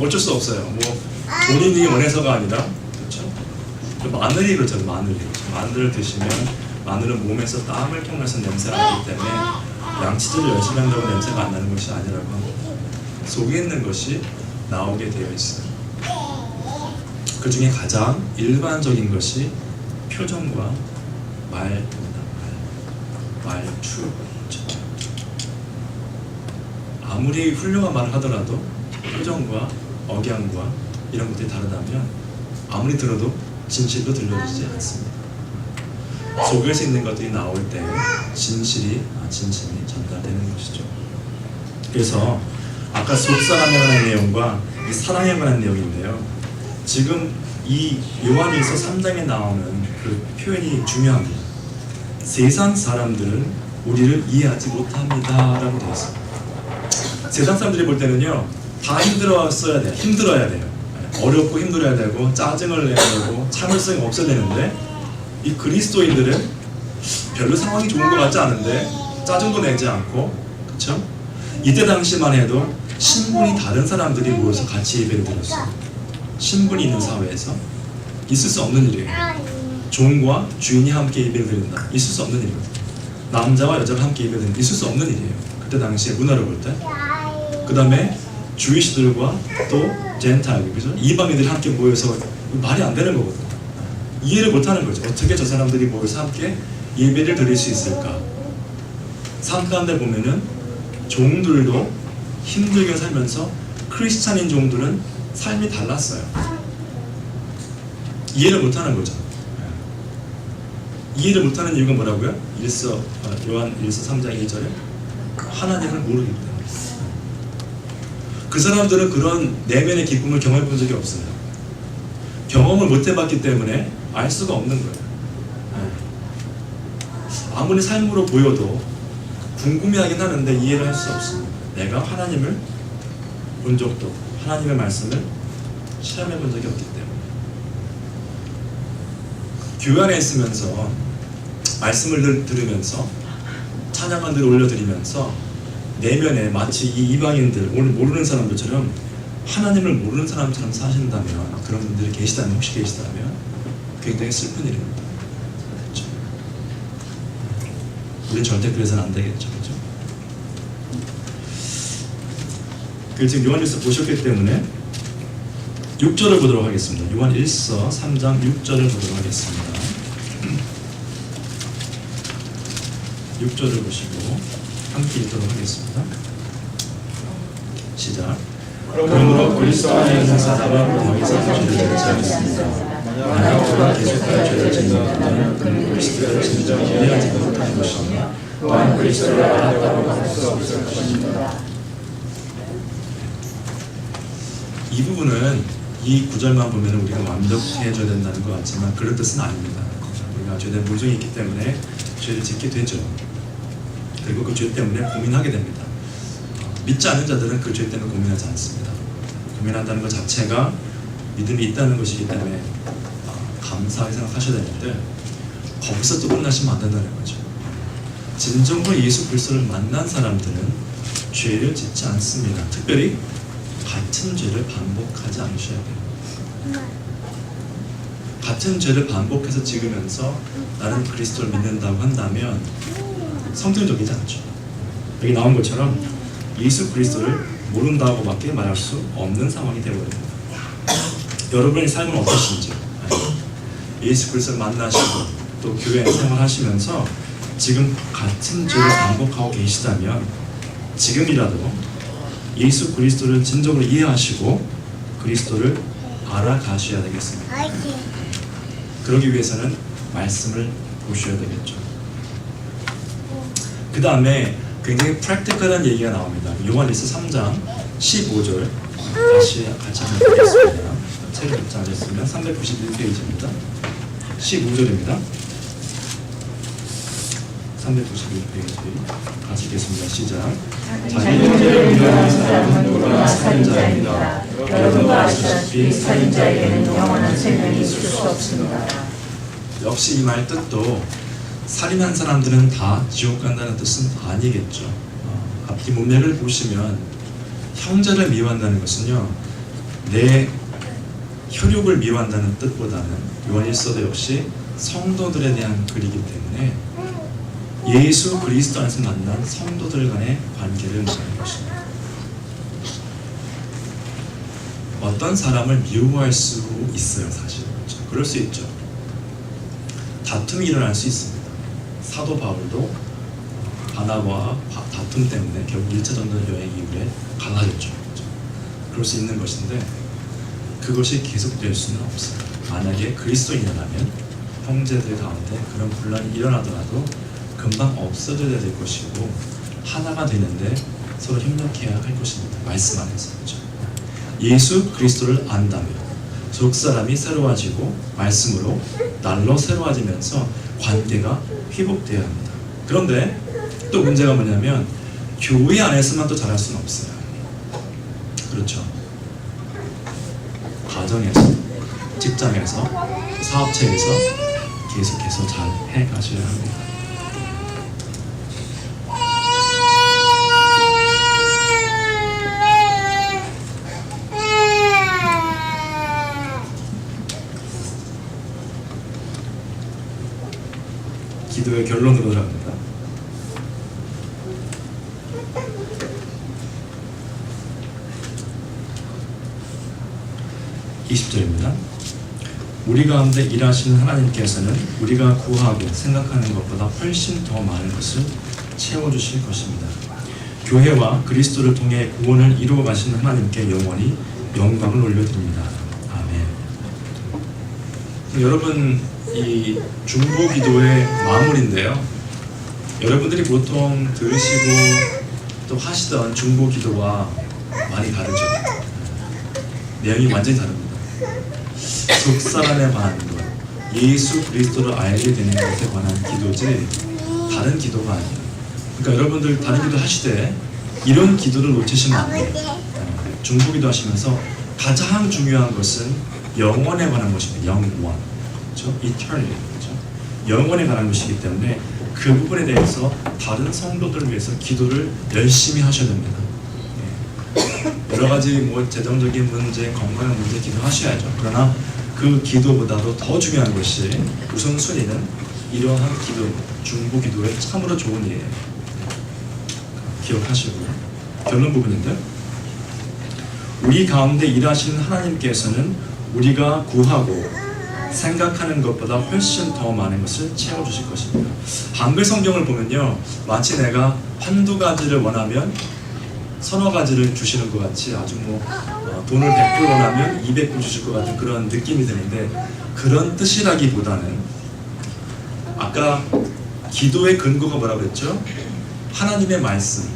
어쩔 수 없어요. 뭐 본인이 원해서가 아니라, 그렇죠? 마늘이 그렇죠, 마늘을 드시면 마늘은 몸에서 땀을 통해서 냄새가 나기 때문에 양치질을 열심히 한다고 냄새가 안 나는 것이 아니라고 합니다. 속에 있는 것이 나오게 되어 있어요. 그 중에 가장 일반적인 것이 표정과 말입니다. 말투. 아무리 훌륭한 말을 하더라도 표정과 억양과 이런 것들이 다르다면 아무리 들어도 진실도 들려지지 않습니다. 속에서 있는 것들이 나올 때 진심이 전달되는 것이죠. 그래서 아까 속사람에 관한 내용과 이 사랑에 관한 내용인데요, 지금 이 요한일서 3장에 나오는 그 표현이 중요합니다. 세상 사람들은 우리를 이해하지 못합니다 라고 되어 있습니다. 세상 사람들이 볼 때는요, 다 힘들어야 돼요. 어렵고 힘들어야 되고 짜증을 내야 되고 참을성이 없어야 되는데 이 그리스도인들은 별로 상황이 좋은 것 같지 않은데 짜증도 내지 않고, 그렇죠? 이때 당시만 해도 신분이 다른 사람들이 모여서 같이 예배를 드렸어요. 신분이 있는 사회에서 있을 수 없는 일이에요. 종과 주인이 함께 예배를 드린다. 있을 수 없는 일이거든요. 남자와 여자가 함께 예배를 드린다. 있을 수 없는 일이에요. 그때 당시에 문화를 볼 때. 그 다음에 주이시들과 또 젠타일, 그죠? 이방인들이 함께 모여서 말이 안 되는 거거든요. 이해를 못하는 거죠. 어떻게 저 사람들이 모여서 함께 예배를 드릴 수 있을까? 삶 가운데 보면은 종들도 힘들게 살면서 크리스찬인 종들은 삶이 달랐어요. 이해를 못하는 거죠. 이해를 못하는 이유가 뭐라고요? 요한 1서 3장 1절에 하나님을 모르기 때문에. 그 사람들은 그런 내면의 기쁨을 경험해 본 적이 없어요. 경험을 못 해봤기 때문에 알 수가 없는 거예요. 아무리 삶으로 보여도 궁금해하긴 하는데 이해를 할 수 없습니다. 내가 하나님을 본 적도 없고 하나님의 말씀을 실험해 본 적이 없기 때문에. 교회 안에 있으면서 말씀을 들으면서 찬양한들을 올려드리면서 내면에 마치 이 이방인들, 오늘 모르는 사람들처럼 하나님을 모르는 사람처럼 사신다면, 그런 분들이 계시다면, 혹시 계시다면 굉장히 슬픈 일입니다. 그렇죠? 우린 절대 그래서는 안 되겠죠. 그렇죠? 지금 요한일서 보셨기 때문에 6절을 보도록 하겠습니다. 요한 1서 3장 6절을 보도록 하겠습니다. 6절을 보시고 함께 읽도록 하겠습니다. 시작. 그러므로 그리스도 안에 있는 사람은 더 이상 죄를 짓지 않습니다. 만약 저가 계속하여 죄를 짓는다면 그는 그리스도를 진정히 이해하지 못하는 것이며 또한 그리스도를 알았다고 할 수 없을 것입니다. 이 부분은 이 구절만 보면 우리가 완벽해져야 된다는 것 같지만 그런 뜻은 아닙니다. 우리가 죄된 모종이 있기 때문에 죄를 짓게 되죠. 그리고 그 죄 때문에 고민하게 됩니다. 믿지 않는 자들은 그 죄 때문에 고민하지 않습니다. 고민한다는 것 자체가 믿음이 있다는 것이기 때문에 감사하게 생각하셔야 되는데, 거기서 또 끝나시면 안 된다는 거죠. 진정으로 예수 그리스도를 만난 사람들은 죄를 짓지 않습니다. 특별히 같은 죄를 반복하지 않으셔야 돼요. 같은 죄를 반복해서 지으면서 나는 그리스도를 믿는다고 한다면 성경적이지 않죠. 여기 나온 것처럼 예수 그리스도를 모른다고밖에 말할 수 없는 상황이 되어버립니다. 여러분의 삶은 어떠신지, 예수 그리스도를 만나시고 또 교회 생활하시면서 지금 같은 죄를 반복하고 계시다면 지금이라도 예수 그리스도를 진정으로 이해하시고 그리스도를 알아가셔야 되겠습니다. 그러기 위해서는 말씀을 보셔야 되겠죠. 그 다음에 굉장히 프랙티컬한 얘기가 나옵니다. 요한일서 3장 15절 다시 같이 한번 보겠습니다. 책을 입장하셨으면 391페이지입니다. 15절입니다. 391페이지 같이 읽겠습니다. 시작. 자기는 죄를 미워하는 사람은 누구나 살인자입니다. 여러분도 아시다시피 살인자에게는 영원한 생명이 있을 수 없습니다. 역시 이 말 뜻도 살인한 사람들은 다 지옥 간다는 뜻은 아니겠죠. 앞뒤 문맥을 보시면 형제를 미워한다는 것은요, 내 혈육을 미워한다는 뜻보다는 요한일서도 역시 성도들에 대한 글이기 때문에 예수 그리스도 안에서 만난 성도들 간의 관계를 말하는 것입니다. 어떤 사람을 미워할 수 있어요, 사실. 그럴 수 있죠. 다툼이 일어날 수 있습니다. 사도 바울도 바나바와 다툼 때문에 결국 1차 전도 여행 이후에 갈라졌죠. 그럴 수 있는 것인데 그것이 계속될 수는 없어요. 만약에 그리스도인이라면 형제들 가운데 그런 분란이 일어나더라도 금방 없어져야 될 것이고 하나가 되는데 서로 협력해야 할 것입니다. 말씀 안에서. 그렇죠? 예수 그리스도를 안다면 속사람이 새로워지고 말씀으로 날로 새로워지면서 관계가 회복되어야 합니다. 그런데 또 문제가 뭐냐면 교회 안에서만 또 잘할 수는 없어요. 그렇죠? 가정에서, 직장에서, 사업체에서 계속해서 잘 해가셔야 합니다. 기도의 결론으로 들어갑니다. 20절입니다. 우리 가운데 일하시는 하나님께서는 우리가 구하고 생각하는 것보다 훨씬 더 많은 것을 채워주실 것입니다. 교회와 그리스도를 통해 구원을 이루어 가시는 하나님께 영원히 영광을 올려드립니다. 아멘. 여러분, 이 중보 기도의 마무리인데요. 여러분들이 보통 들으시고 또 하시던 중보 기도와 많이 다르죠. 내용이 완전히 다릅니다. 속사람에 관한 것, 예수 그리스도를 알게 되는 것에 관한 기도지 다른 기도가 아니에요. 그러니까 여러분들 다른 기도 하시되 이런 기도를 놓치시면 안 돼요. 중보 기도 하시면서 가장 중요한 것은 영원에 관한 것입니다. 영원, 그렇죠? Eternity, 그렇죠? 영원에 관한 것이기 때문에 그 부분에 대해서 다른 성도들을 위해서 기도를 열심히 하셔야 됩니다. 여러 가지 재정적인 문제, 건강한 문제 기도하셔야죠. 그러나 그 기도보다도 더 중요한 것이 우선순위는 이러한 기도, 중보 기도의 참으로 좋은 예예요. 기억하시고요. 결론 부분인데, 우리 가운데 일하시는 하나님께서는 우리가 구하고 생각하는 것보다 훨씬 더 많은 것을 채워주실 것입니다. 한글 성경을 보면요, 마치 내가 한두 가지를 원하면 서너 가지를 주시는 것 같이 아주 돈을 100불 원하면 200불 주실 것 같은 그런 느낌이 드는데, 그런 뜻이라기보다는 아까 기도의 근거가 뭐라고 했죠? 하나님의 말씀,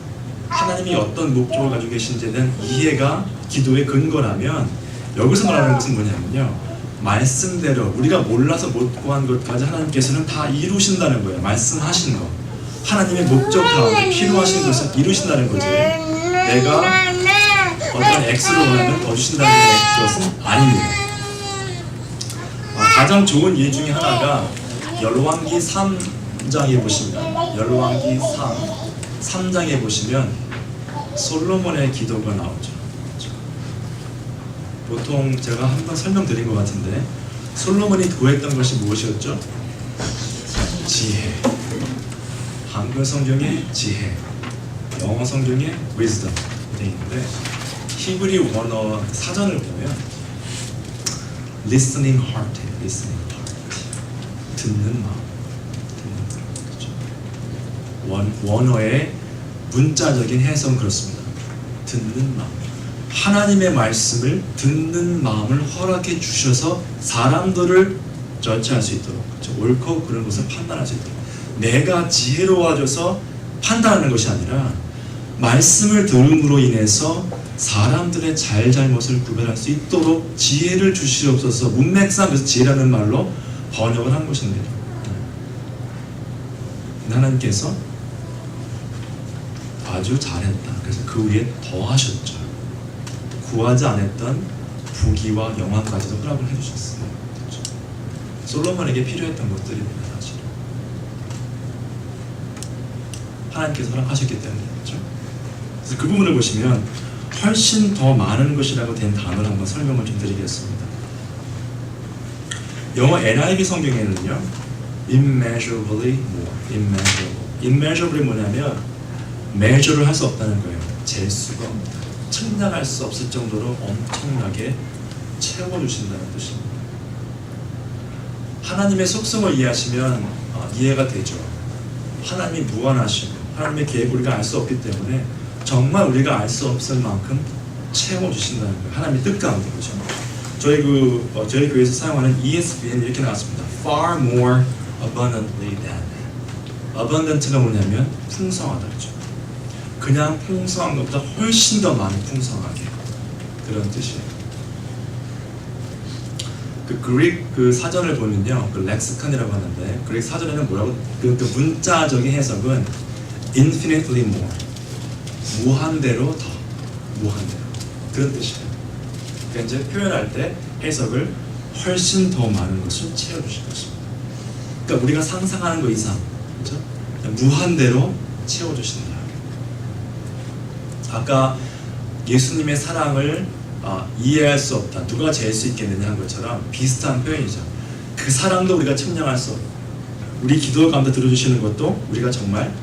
하나님이 어떤 목적을 가지고 계신지에 대한 이해가 기도의 근거라면, 여기서 말하는 것은 뭐냐면요, 말씀대로 우리가 몰라서 못 구한 것까지 하나님께서는 다 이루신다는 거예요. 말씀하신 거, 하나님의 목적 가운데 필요하신 것을 이루신다는 거지, 내가 어떤 X를 원하면 더 주신다는 것은 아닙니다. 가장 좋은 예 중에 하나가 열왕기 3장에 보시면, 열왕기 3장에 보시면 솔로몬의 기도가 나오죠. 보통 제가 한번 설명드린 것 같은데, 솔로몬이 구했던 것이 무엇이었죠? 지혜. 한글 성경에 지혜, 영어 성경에 wisdom 되어 있는데, 히브리 원어 사전을 보면 listening heart, listening heart, 듣는 마음, 그렇죠? 원어의 문자적인 해석은 그렇습니다. 듣는 마음. 하나님의 말씀을 듣는 마음을 허락해 주셔서 사람들을 저치할 수 있도록, 그렇죠? 옳고 그런 것을 판단할 수 있도록, 내가 지혜로워져서 판단하는 것이 아니라 말씀을 들음으로 인해서 사람들의 잘잘못을 구별할 수 있도록 지혜를 주시옵소서. 문맥상 그래서 지혜라는 말로 번역을 한 것입니다. 하나님께서 아주 잘했다. 그래서 그 위에 더 하셨죠. 구하지 않았던 부귀와 영광까지도 허락을 해주셨어요. 그렇죠? 솔로몬에게 필요했던 것들입니다. 사실 하나님께서 허락하셨기 때문에. 그렇죠? 그래서 그 부분을 보시면 훨씬 더 많은 것이라고 된 단어를 한번 설명을 좀 드리겠습니다. 영어 NIV 성경에는요, immeasurably more, immeasurably 뭐냐면 measure를 할 수 없다는 거예요. 잴 수가 없다, 측량할 수 없을 정도로 엄청나게 채워주신다는 뜻입니다. 하나님의 속성을 이해하시면 이해가 되죠. 하나님이 무한하시고 하나님의 계획을 우리가 알 수 없기 때문에 정말 우리가 알 수 없을 만큼 채워주신다는 거예요. 하나님의 뜻 가운데. 그렇죠? 저희 교회에서 사용하는 ESV는 이렇게 나왔습니다. Far more abundantly than. abundant가 뭐냐면 풍성하다. 그렇죠? 그냥 풍성한 것보다 훨씬 더 많이 풍성하게, 그런 뜻이에요. 그 그릭 그 사전을 보면요, 그 렉스칸이라고 하는데, 그릭 사전에는 뭐라고, 그 문자적인 해석은 infinitely more, 무한대로 더, 무한대로, 그런 뜻이에요. 그러니까 이제 표현할 때 해석을 훨씬 더 많은 것을 채워주실 것입니다. 그러니까 우리가 상상하는 것 이상, 그렇죠? 무한대로 채워주신다. 아까 예수님의 사랑을 이해할 수 없다, 누가 잴 수 있겠느냐 한 것처럼 비슷한 표현이죠. 그 사랑도 우리가 측량할 수 없다. 우리 기도 가운데 들어주시는 것도 우리가 정말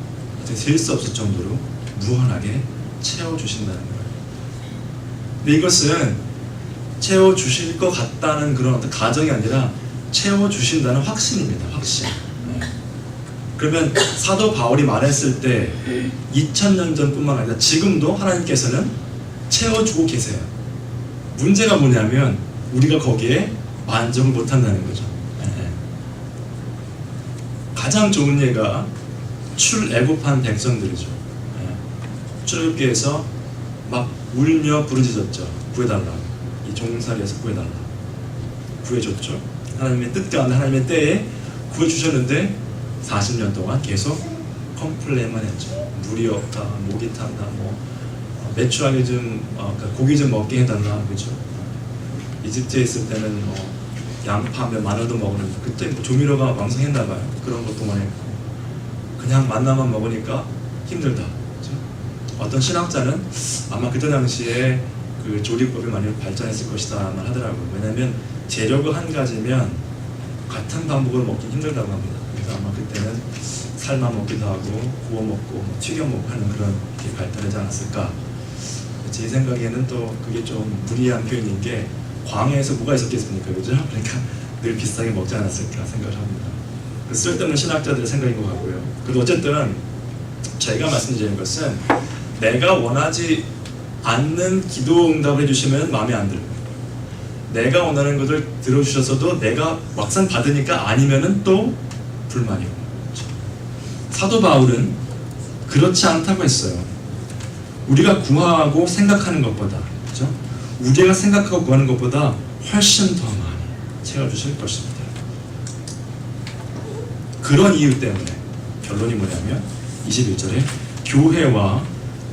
셀 수 없을 정도로 무한하게 채워주신다는 거예요. 근데 이것은 채워주실 것 같다는 그런 어떤 가정이 아니라 채워주신다는 확신입니다. 확신. 그러면 사도 바울이 말했을 때 2000년 전뿐만 아니라 지금도 하나님께서는 채워주고 계세요. 문제가 뭐냐면 우리가 거기에 만족을 못한다는 거죠. 가장 좋은 예가 출애굽한 백성들이죠. 출애굽기에서 막 울며 부르짖었죠. 구해달라. 이 종살이에서 구해달라. 구해줬죠. 하나님의 뜻 가운데 하나님의 때에 구해주셨는데 40년 동안 계속 컴플레인만 했죠. 물이 없다, 목이 탄다, 매출하게 좀 고기 좀 먹게 해달라, 그렇죠? 이집트에 있을 때는 양파면 마늘도 먹었는데 그때 조미료가 왕성했나봐요. 그런 것도만 했고 그냥 만나만 먹으니까 힘들다. 그렇죠? 어떤 신학자는 아마 그때 당시에 그 조리법이 많이 발전했을 것이다 말 하더라고요. 왜냐하면 재료가 한 가지면 같은 방법으로 먹기 힘들다고 합니다. 그래서 아마 그때는 삶아 먹기도 하고 구워 먹고 튀겨 먹고 하는 그런 게 발달하지 않았을까. 제 생각에는 또 그게 좀 무리한 표현인 게 광야에서 뭐가 있었겠습니까, 그죠? 그러니까 늘 비슷하게 먹지 않았을까 생각을 합니다. 쓸데없는 신학자들의 생각인 것 같고요. 그래도 어쨌든 제가 말씀드리는 것은 내가 원하지 않는 기도 응답을 해주시면 마음에 안 들고 내가 원하는 것을 들어주셔서도 내가 막상 받으니까 아니면은 또 불만이고. 그렇죠? 사도 바울은 그렇지 않다고 했어요. 우리가 구하고 생각하는 것보다, 그렇죠? 우리가 생각하고 구하는 것보다 훨씬 더 많이 채워주실 것입니다. 그런 이유 때문에 결론이 뭐냐면 21절에 교회와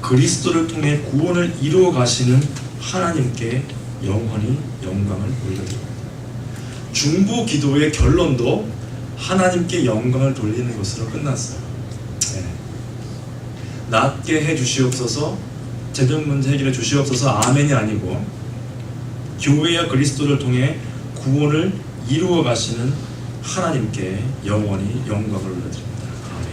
그리스도를 통해 구원을 이루어 가시는 하나님께 영원히 영광을 돌려드립니다. 중보 기도의 결론도 하나님께 영광을 돌리는 것으로 끝났어요. 낫게 해주시옵소서, 재정 문제 해결해 주시옵소서 아멘이 아니고 교회와 그리스도를 통해 구원을 이루어 가시는 하나님께 영원히 영광을 올려드립니다. 아멘.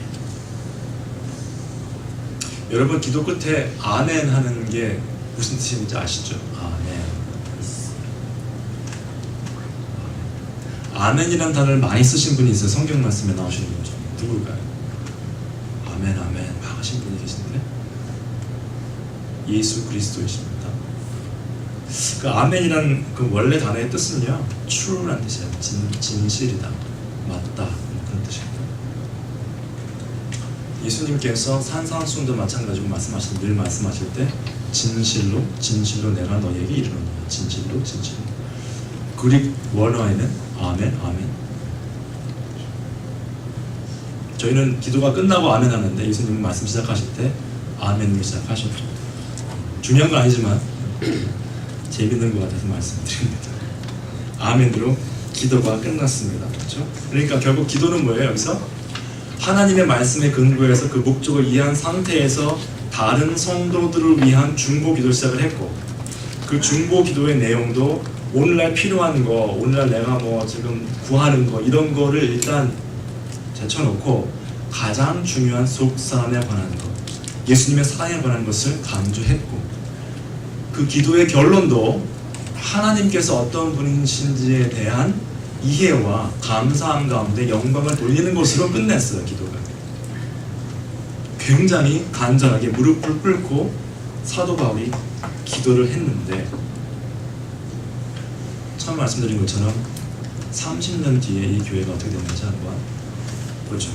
여러분 기도 끝에 아멘 하는 게 무슨 뜻인지 아시죠? 아멘. 아멘이라는 단어를 많이 쓰신 분이 있어요. 성경 말씀에 나오시는 분 중에 누굴까요? 아멘 아멘 막 하신 분이 계신데 예수 그리스도이십니다. 그 아멘이라는 그 원래 단어의 뜻은요 true라는 뜻이에요. 진실이다, 맞다, 그런 뜻입니다. 예수님께서 산상수훈도 마찬가지로 늘 말씀하실 때 진실로 진실로 내가 너에게 이르노니, 진실로 진실로. 그릭 원어에는 아멘 아멘. 저희는 기도가 끝나고 아멘 하는데 예수님은 말씀 시작하실 때 아멘으로 시작하셨죠. 중요한 건 아니지만 재밌는 것 같아서 말씀드립니다. 아멘으로 기도가 끝났습니다. 그렇죠? 그러니까 결국 기도는 뭐예요? 여기서 하나님의 말씀에 근거해서 그 목적을 이해한 상태에서 다른 성도들을 위한 중보 기도를 시작을 했고, 그 중보 기도의 내용도 오늘날 필요한 거, 오늘날 내가 지금 구하는 거 이런 거를 일단 제쳐놓고 가장 중요한 속사람에 관한 것, 예수님의 사랑에 관한 것을 강조했고, 그 기도의 결론도 하나님께서 어떤 분이신지에 대한 이해와 감사함 가운데 영광을 돌리는 것으로 끝냈어요. 기도가 굉장히 간절하게 무릎을 꿇고 사도 바울이 기도를 했는데, 처음 말씀드린 것처럼 30년 뒤에 이 교회가 어떻게 됐는지 한번 보죠.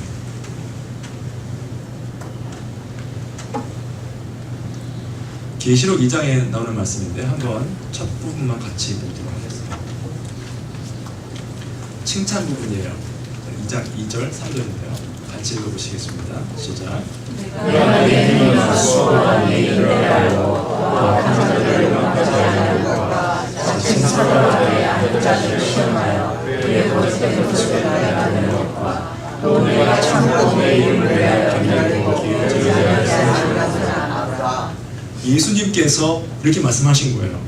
계시록 2장에 나오는 말씀인데 한번 첫 부분만 같이 보도록 하겠습니다. 칭찬 부분이에요. 2장 2절 3절인데요. 같이 읽어보시겠습니다. 시작. 내가 내 힘과 수고와 내 일을 하여 강자들을 영광하게 하였고 칭찬과 내 악자들을 시험하여 그의 거짓된 것을 하는 것과 또 내가 참고 내 이름을 위하여 견디고 기울지 않는 것을 아노라. 예수님께서 이렇게 말씀하신 거예요.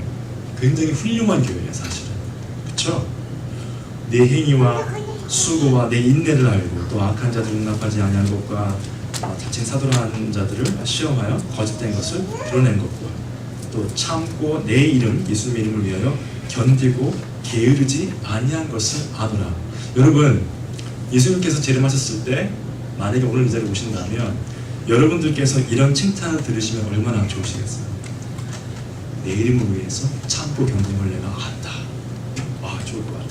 굉장히 훌륭한 교회예요, 사실은. 그렇죠? 내 행위와 수고와 내 인내를 알고 또 악한 자들을 용납하지 아니하는 것과 자칭 사도라는 자들을 시험하여 거짓된 것을 드러낸 것과 또 참고 내 이름 예수님의 이름을 위하여 견디고 게으르지 아니한 것을 아노라. 여러분, 예수님께서 재림하셨을 때 만약에 오늘 이 자리에 오신다면 여러분들께서 이런 칭찬을 들으시면 얼마나 좋으시겠어요? 내 이름을 위해서 참고 견딘 걸 내가 안다. 좋을 것 같아요.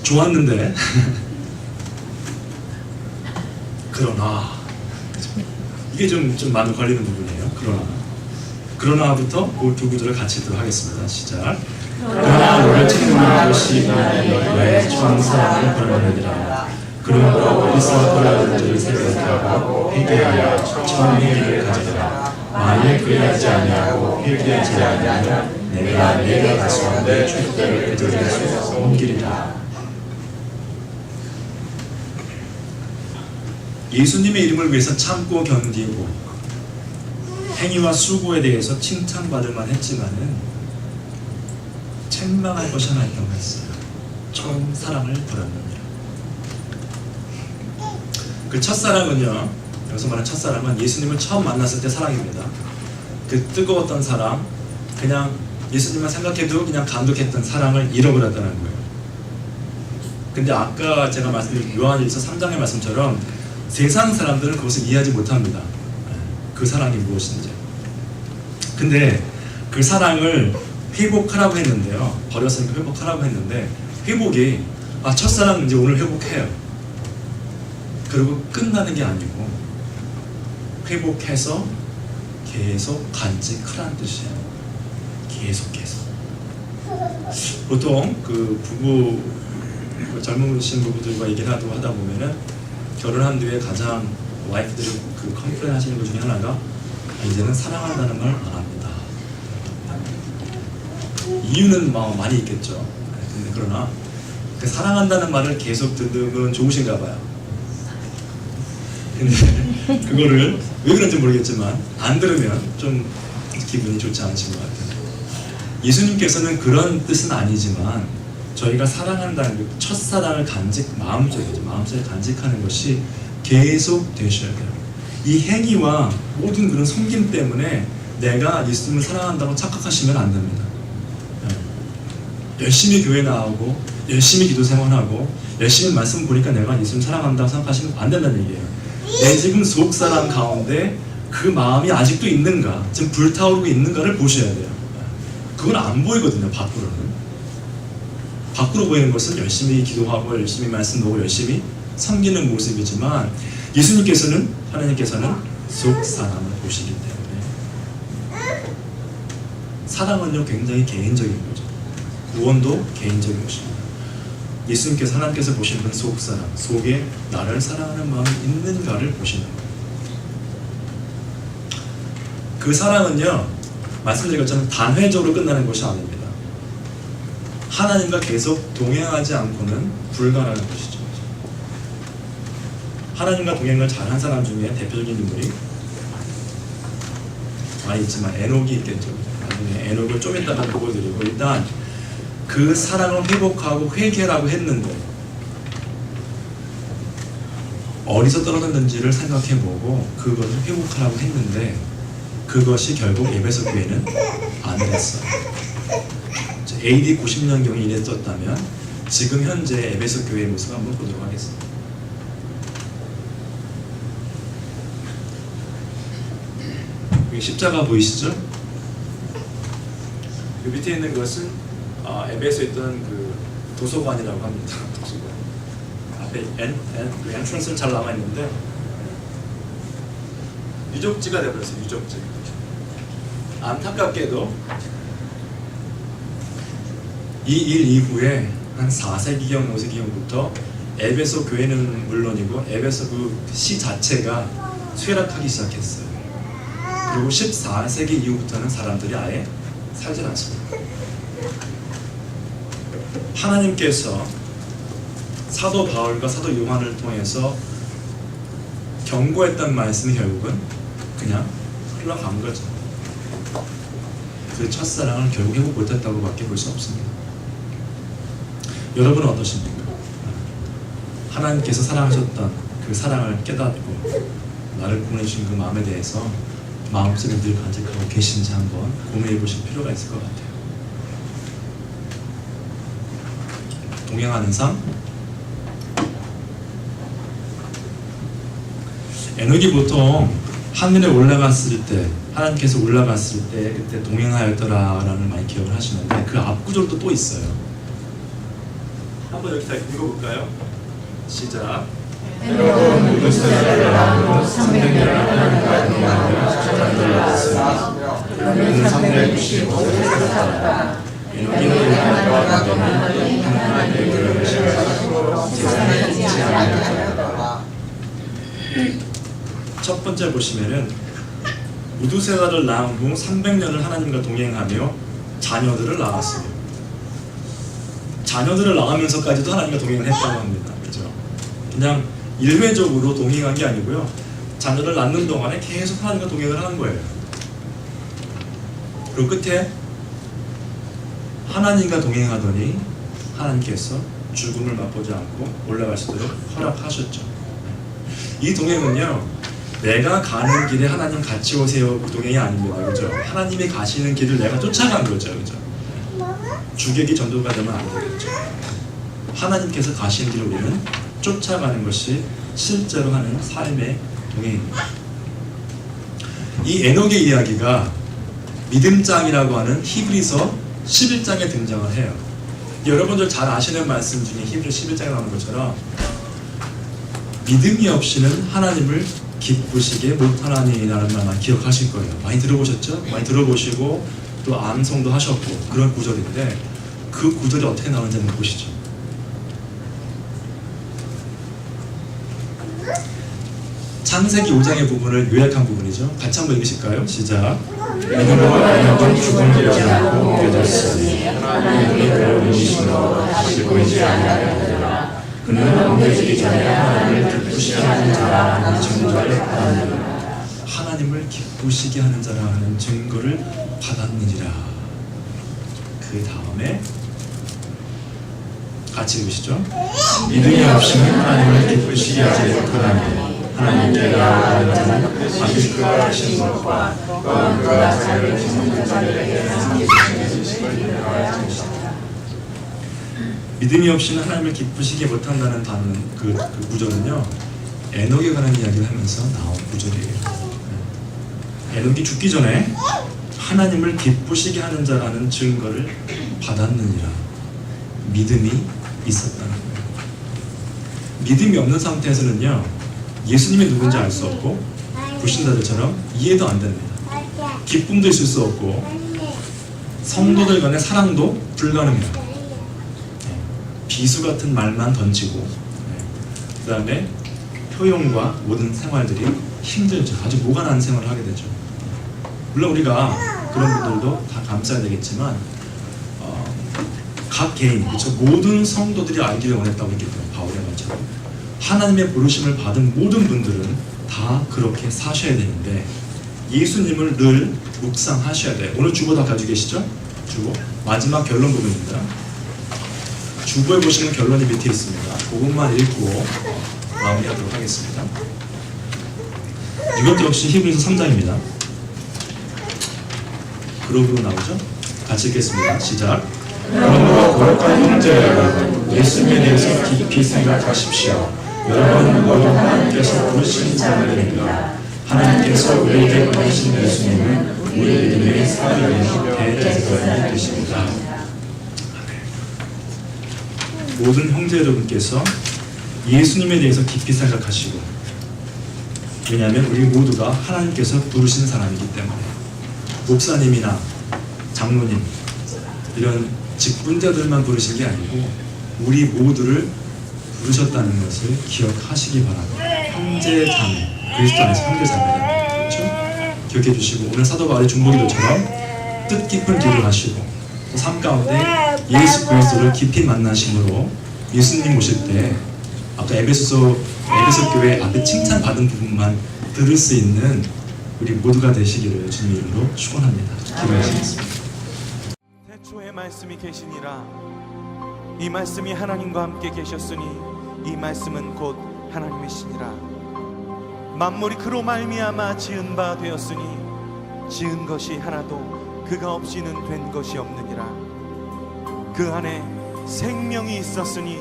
좋았는데 그러나 이게 좀 마음에 걸리는 부분이에요. 그러나부터 그 두 구절을 같이 읽도록 하겠습니다. 시작. 그러나 너를 책망하는 것이 너의 처한 사랑을 벌어내리라. 그러므로 어리석어라는 자를 생각하고 회개하여 처음의 길을 가져라. 만일 그리하지 아니하고 회개하지 아니하면 내가 가서한데 주께를 그들의 손에서 옮기리라. 예수님의 이름을 위해서 참고 견디고 행위와 수고에 대해서 칭찬받을 만했지만은 책망할 것이 하나 있다고 했어요. 처음 사랑을 버렸느니라. 그 첫사랑은요, 여기서 말하는 첫사랑은 예수님을 처음 만났을 때 사랑입니다. 그 뜨거웠던 사랑, 그냥 예수님만 생각해도 그냥 감격했던 사랑을 잃어버렸다는 거예요. 근데 아까 제가 말씀드린 요한일서 3장의 말씀처럼 세상 사람들은 그것을 이해하지 못합니다. 그 사랑이 무엇인지. 근데 그 사랑을 회복하라고 했는데요. 버렸으니까 회복하라고 했는데 회복이 첫사랑 이제 오늘 회복해요. 그리고 끝나는 게 아니고 회복해서 계속 간직하라는 뜻이에요. 계속. 보통 그 부부, 젊으신 부부들과 얘기를 하다 보면은 결혼한 뒤에 가장 와이프들이 그 컴플레인 하시는 것 중에 하나가 이제는 사랑한다는 말 안 합니다. 이유는 많이 있겠죠. 근데 그러나 그 사랑한다는 말을 계속 듣는 건 좋으신가 봐요. 근데 그거를 왜 그런지 모르겠지만 안 들으면 좀 기분이 좋지 않으신 것 같아요. 예수님께서는 그런 뜻은 아니지만 저희가 사랑한다는 그 첫사랑을 마음속에 간직하는 것이 계속 되셔야 돼요. 이 행위와 모든 그런 섬김 때문에 내가 예수님을 사랑한다고 착각하시면 안 됩니다. 열심히 교회 나오고 열심히 기도 생활하고 열심히 말씀 보니까 내가 예수님 사랑한다고 생각하시면 안 된다는 얘기예요. 내 지금 속사랑 가운데 그 마음이 아직도 있는가, 지금 불타오르고 있는가를 보셔야 돼요. 그건 안 보이거든요, 밖으로는. 밖으로 보이는 것은 열심히 기도하고 열심히 말씀 보고 열심히 섬기는 모습이지만 예수님께서는, 하나님께서는 속사람을 보시기 때문에 사랑은요 굉장히 개인적인 거죠. 구원도 개인적인 것입니다. 예수님께서, 하나님께서 보시는 건 속사람, 속에 나를 사랑하는 마음이 있는가를 보시는 거예요. 그 사랑은요 말씀드린 것처럼 단회적으로 끝나는 것이 아닙니다. 하나님과 계속 동행하지 않고는 불가능한 것이죠. 하나님과 동행을 잘한 사람 중에 대표적인 인물이 많이 있지만 에녹이 있겠죠. 나중에 에녹을 좀 이따가 보여드리고, 일단 그 사랑을 회복하고 회개라고 했는데 어디서 떨어졌는지를 생각해보고 그것을 회복하라고 했는데 그것이 결국 에베소 교회는 안 됐어요. AD 90년경에 이랬었다면 지금 현재 에베소 교회의 모습을 한번 보도록 하겠습니다. 여기 십자가 보이시죠? 그 밑에 있는 것은 에베소에 있던 그 도서관이라고 합니다. 도서관. 앞에 그 엔트런스는 잘 남아 있는데 유적지가 되어버렸어요. 유적지. 안타깝게도 이 일 이후에 한 4세기경, 5세기경부터 에베소 교회는 물론이고 에베소 그 시 자체가 쇠락하기 시작했어요. 그리고 14세기 이후부터는 사람들이 아예 살지 않습니다. 하나님께서 사도 바울과 사도 요한을 통해서 경고했던 말씀이 결국은 그냥 흘러간 거죠. 그 첫사랑을 결국 회복 못했다고 밖에 볼 수 없습니다. 여러분은 어떠십니까? 하나님께서 사랑하셨던 그 사랑을 깨닫고 나를 보내주신 그 마음에 대해서 마음속에 늘 간직하고 계신지 한번 고민해 보실 필요가 있을 것 같아요. 동행하는 삶. 에녹이 보통 하늘에 올라갔을 때, 하나님께서 올라갔을 때 그때 동행하였더라라는 많이 기억을 하시는데 그 앞구절도 또 있어요. 한번 여기 다 읽어볼까요? 시작. 여러분 무드세라를 낳고 300년을 하나님과 동행하며 찾아들었으나 그는 395세를 살았다. 에녹이 하나님과 동행하니 하나님의 그를 시험하시고 세상에 있지 아니하였더라. 첫 번째 보시면은 무두세라를 낳은 후 300년을 하나님과 동행하며 자녀들을 낳았어요. 자녀들을 낳으면서까지도 하나님과 동행을 했다고 합니다. 그렇죠? 그냥 일회적으로 동행한 게 아니고요. 자녀를 낳는 동안에 계속 하나님과 동행을 하는 거예요. 그리고 끝에 하나님과 동행하더니 하나님께서 죽음을 맛보지 않고 올라갈 수 있도록 허락하셨죠. 이 동행은요, 내가 가는 길에 하나님 같이 오세요 그 동행이 아닙니다. 그죠? 하나님이 가시는 길을 내가 쫓아간 거죠. 그죠? 주객이 전도가 되면 안 되겠죠. 하나님께서 가시는 길을 우리는 쫓아가는 것이 실제로 하는 삶의 동행입니다. 이 에녹의 이야기가 믿음장이라고 하는 히브리서 11장에 등장을 해요. 여러분들 잘 아시는 말씀 중에 히브리서 11장에 나오는 것처럼 믿음이 없이는 하나님을 기쁘시게 못하나니라는 말만 기억하실 거예요. 많이 들어보셨죠? 많이 들어보시고 또 암송도 하셨고 그런 구절인데 그 구절이 어떻게 나오는지 한번 보시죠. 창세기 5장의 부분을 요약한 부분이죠. 같이 한번 읽으실까요? 시작. 믿음으로 에녹은 죽음을 보지 않고 옮겨졌으니 하나님이 그를 보시므로 다시 보이지 아니하였더라. 그는 옮겨지기 전에 하나님을 기쁘시게 하는 자라 하는 증거를 받았느니라. 하나님을 기쁘시게 하는 자라 하는 증거를 받았느니라. 그 다음에 같이 읽으시죠. 믿음이 없이는 하나님을 기쁘시게 하지 못하나니 하나님께 나아가는 자는 반드시 그가 하신 것과 또한 그가 자기를 짓는 자들에게 상주시는 지식을 인하여야 하시리라. 믿음이 없이는 하나님을 기쁘시게 못한다는 단어 그 구절은요, 에녹에 관한 이야기를 하면서 나온 구절이에요. 에녹이 죽기 전에 하나님을 기쁘시게 하는 자라는 증거를 받았느니라. 믿음이 있었다는 거예요. 믿음이 없는 상태에서는요, 예수님이 누군지 알 수 없고 불신자들처럼 이해도 안 됩니다. 기쁨도 있을 수 없고 성도들 간의 사랑도 불가능해요. 비수 같은 말만 던지고 그 다음에 효용과 모든 생활들이 힘들죠. 아주 무관한 생활을 하게 되죠. 물론 우리가 그런 분들도 다 감싸야 되겠지만 각 개인, 그렇죠? 모든 성도들이 알기를 원했다고 했기 때문에 바울의 말처럼 하나님의 부르심을 받은 모든 분들은 다 그렇게 사셔야 되는데 예수님을 늘 묵상하셔야 돼요. 오늘 주보 다 가지고 계시죠? 주보 마지막 결론 부분입니다. 주보에 보시면 결론이 밑에 있습니다. 그것만 읽고 마무리하도록 하겠습니다. 이것도 역시 히브리서 3장입니다. 그룹으로 나오죠? 같이 읽겠습니다. 시작. 그러므로 거룩한 형제 여러분, 예수님에 대해서 깊이 생각하십시오. 여러분 모두 하나님께서 부르신 자들입니다. 하나님께서 우리에게 보내신 예수님은 우리 믿음의 사람이며 대제사장이 되십니다. 모든 형제 여러분께서 예수님에 대해서 깊이 생각하시고, 왜냐하면 우리 모두가 하나님께서 부르신 사람이기 때문에 목사님이나 장로님 이런 직분자들만 부르신 게 아니고 우리 모두를 부르셨다는 것을 기억하시기 바랍니다. 형제 자매, 그리스도 안에서 형제 자매다. 그렇죠? 기억해 주시고 오늘 사도 바울의 중보기도처럼 뜻깊은 길을 하시고 또 삶 가운데 예수 그리스도를 깊이 만나심으로 예수님 오실 때 아까 에베소 교회 앞에 칭찬받은 부분만 들을 수 있는 우리 모두가 되시기를 주님의 이름으로 축원합니다. 기도하시겠습니다. 태초에 말씀이 계시니라. 이 말씀이 하나님과 함께 계셨으니 이 말씀은 곧 하나님이시니라. 만물이 그로 말미암아 지은 바 되었으니 지은 것이 하나도 그가 없이는 된 것이 없느니라. 그 안에 생명이 있었으니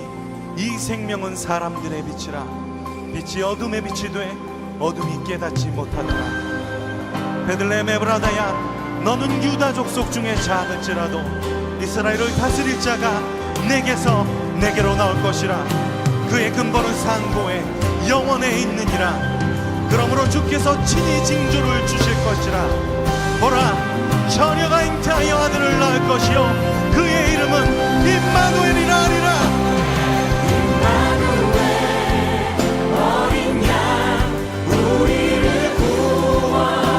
이 생명은 사람들의 빛이라. 빛이 어둠에 빛이 돼 어둠이 깨닫지 못하더라. 베들레헴 에브라다야, 너는 유다 족속 중에 작을지라도 이스라엘을 다스릴 자가 내게서 내게로 나올 것이라. 그의 근본은 상고에 영원에 있느니라. 그러므로 주께서 친히 징조를 주실 것이라. 보라, 처녀가 잉태하여 아들을 낳을 것이요 그의 이름은 임마누엘이라 하리라. 어린 양 우리를 구원하셨네.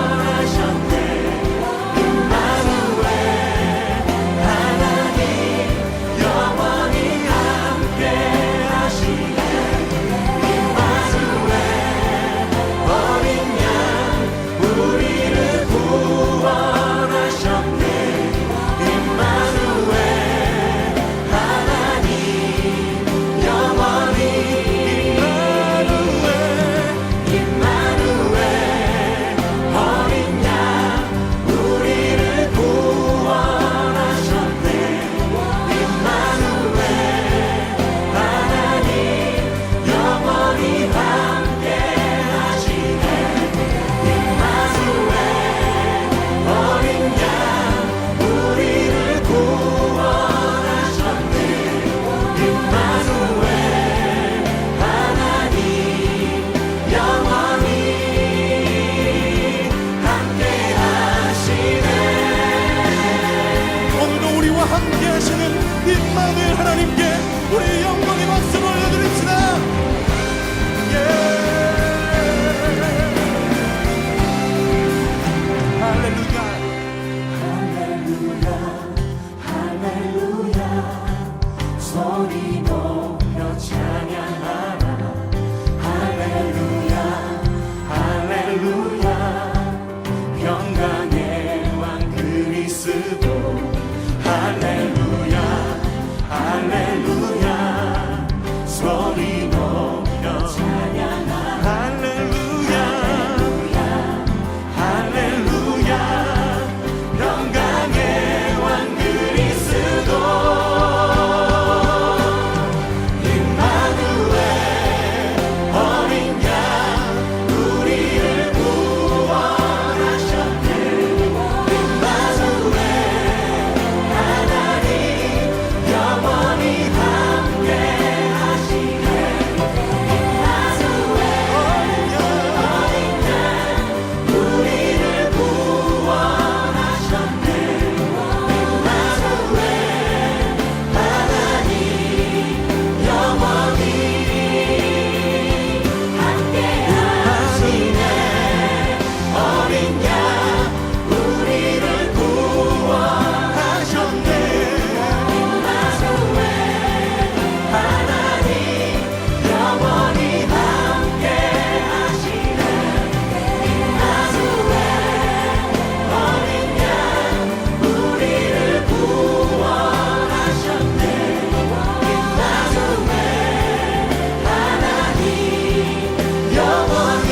임마누엘 하나님 영원히 함께 하시네. 임마누엘 어린 양 우리를 구원하셨네. 임마누엘 하나님 영원히. 임마누엘 어린 양 우리를 구원하셨네. 임마누엘 하나님 영원히 함께 하시네. 임마누엘 어린 양 우리를 구원하셨네. 임마누엘 하나님 영원히 함께 하시네. 오늘도 우리와 함께 하시는 임마누엘 하나님께 우리 영광의 박수를 올려드립시다. 할렐루야. 할렐루야 소리 높여 찬양하라. 할렐루야 할렐루야 평강의 왕 그리스도. 할렐루야 할렐루야 소리 높여 찬양하라. 할렐루야 할렐루야 평강의 왕 그리스도. 임마누엘 어린 양 우리를 구원하셨네. 임마누엘 하나님 영원히 함께 하시네. 임마누엘 어린 양 우리를 구원하셨네. 임마누엘 하나님 영원히 함께 하시네. 어린 양 우리를 구원하셨네. 임마누엘 하나님 영원히 함께 하시네. 임마누엘 어린 양 우리를 구원하셨네. 임마누엘 하나님 영원히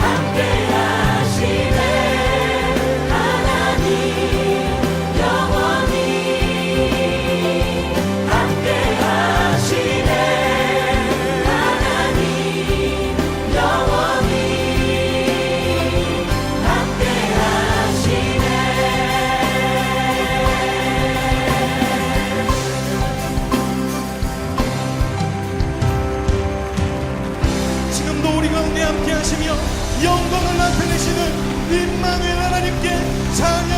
함께 하시네. 하나님 영원히 함께 하시네. 하나님 영원히 함께 하시네. 지금도 우리 가운데 함께 하시며 영광을 나타내시는 임마누엘 하나님께 찬양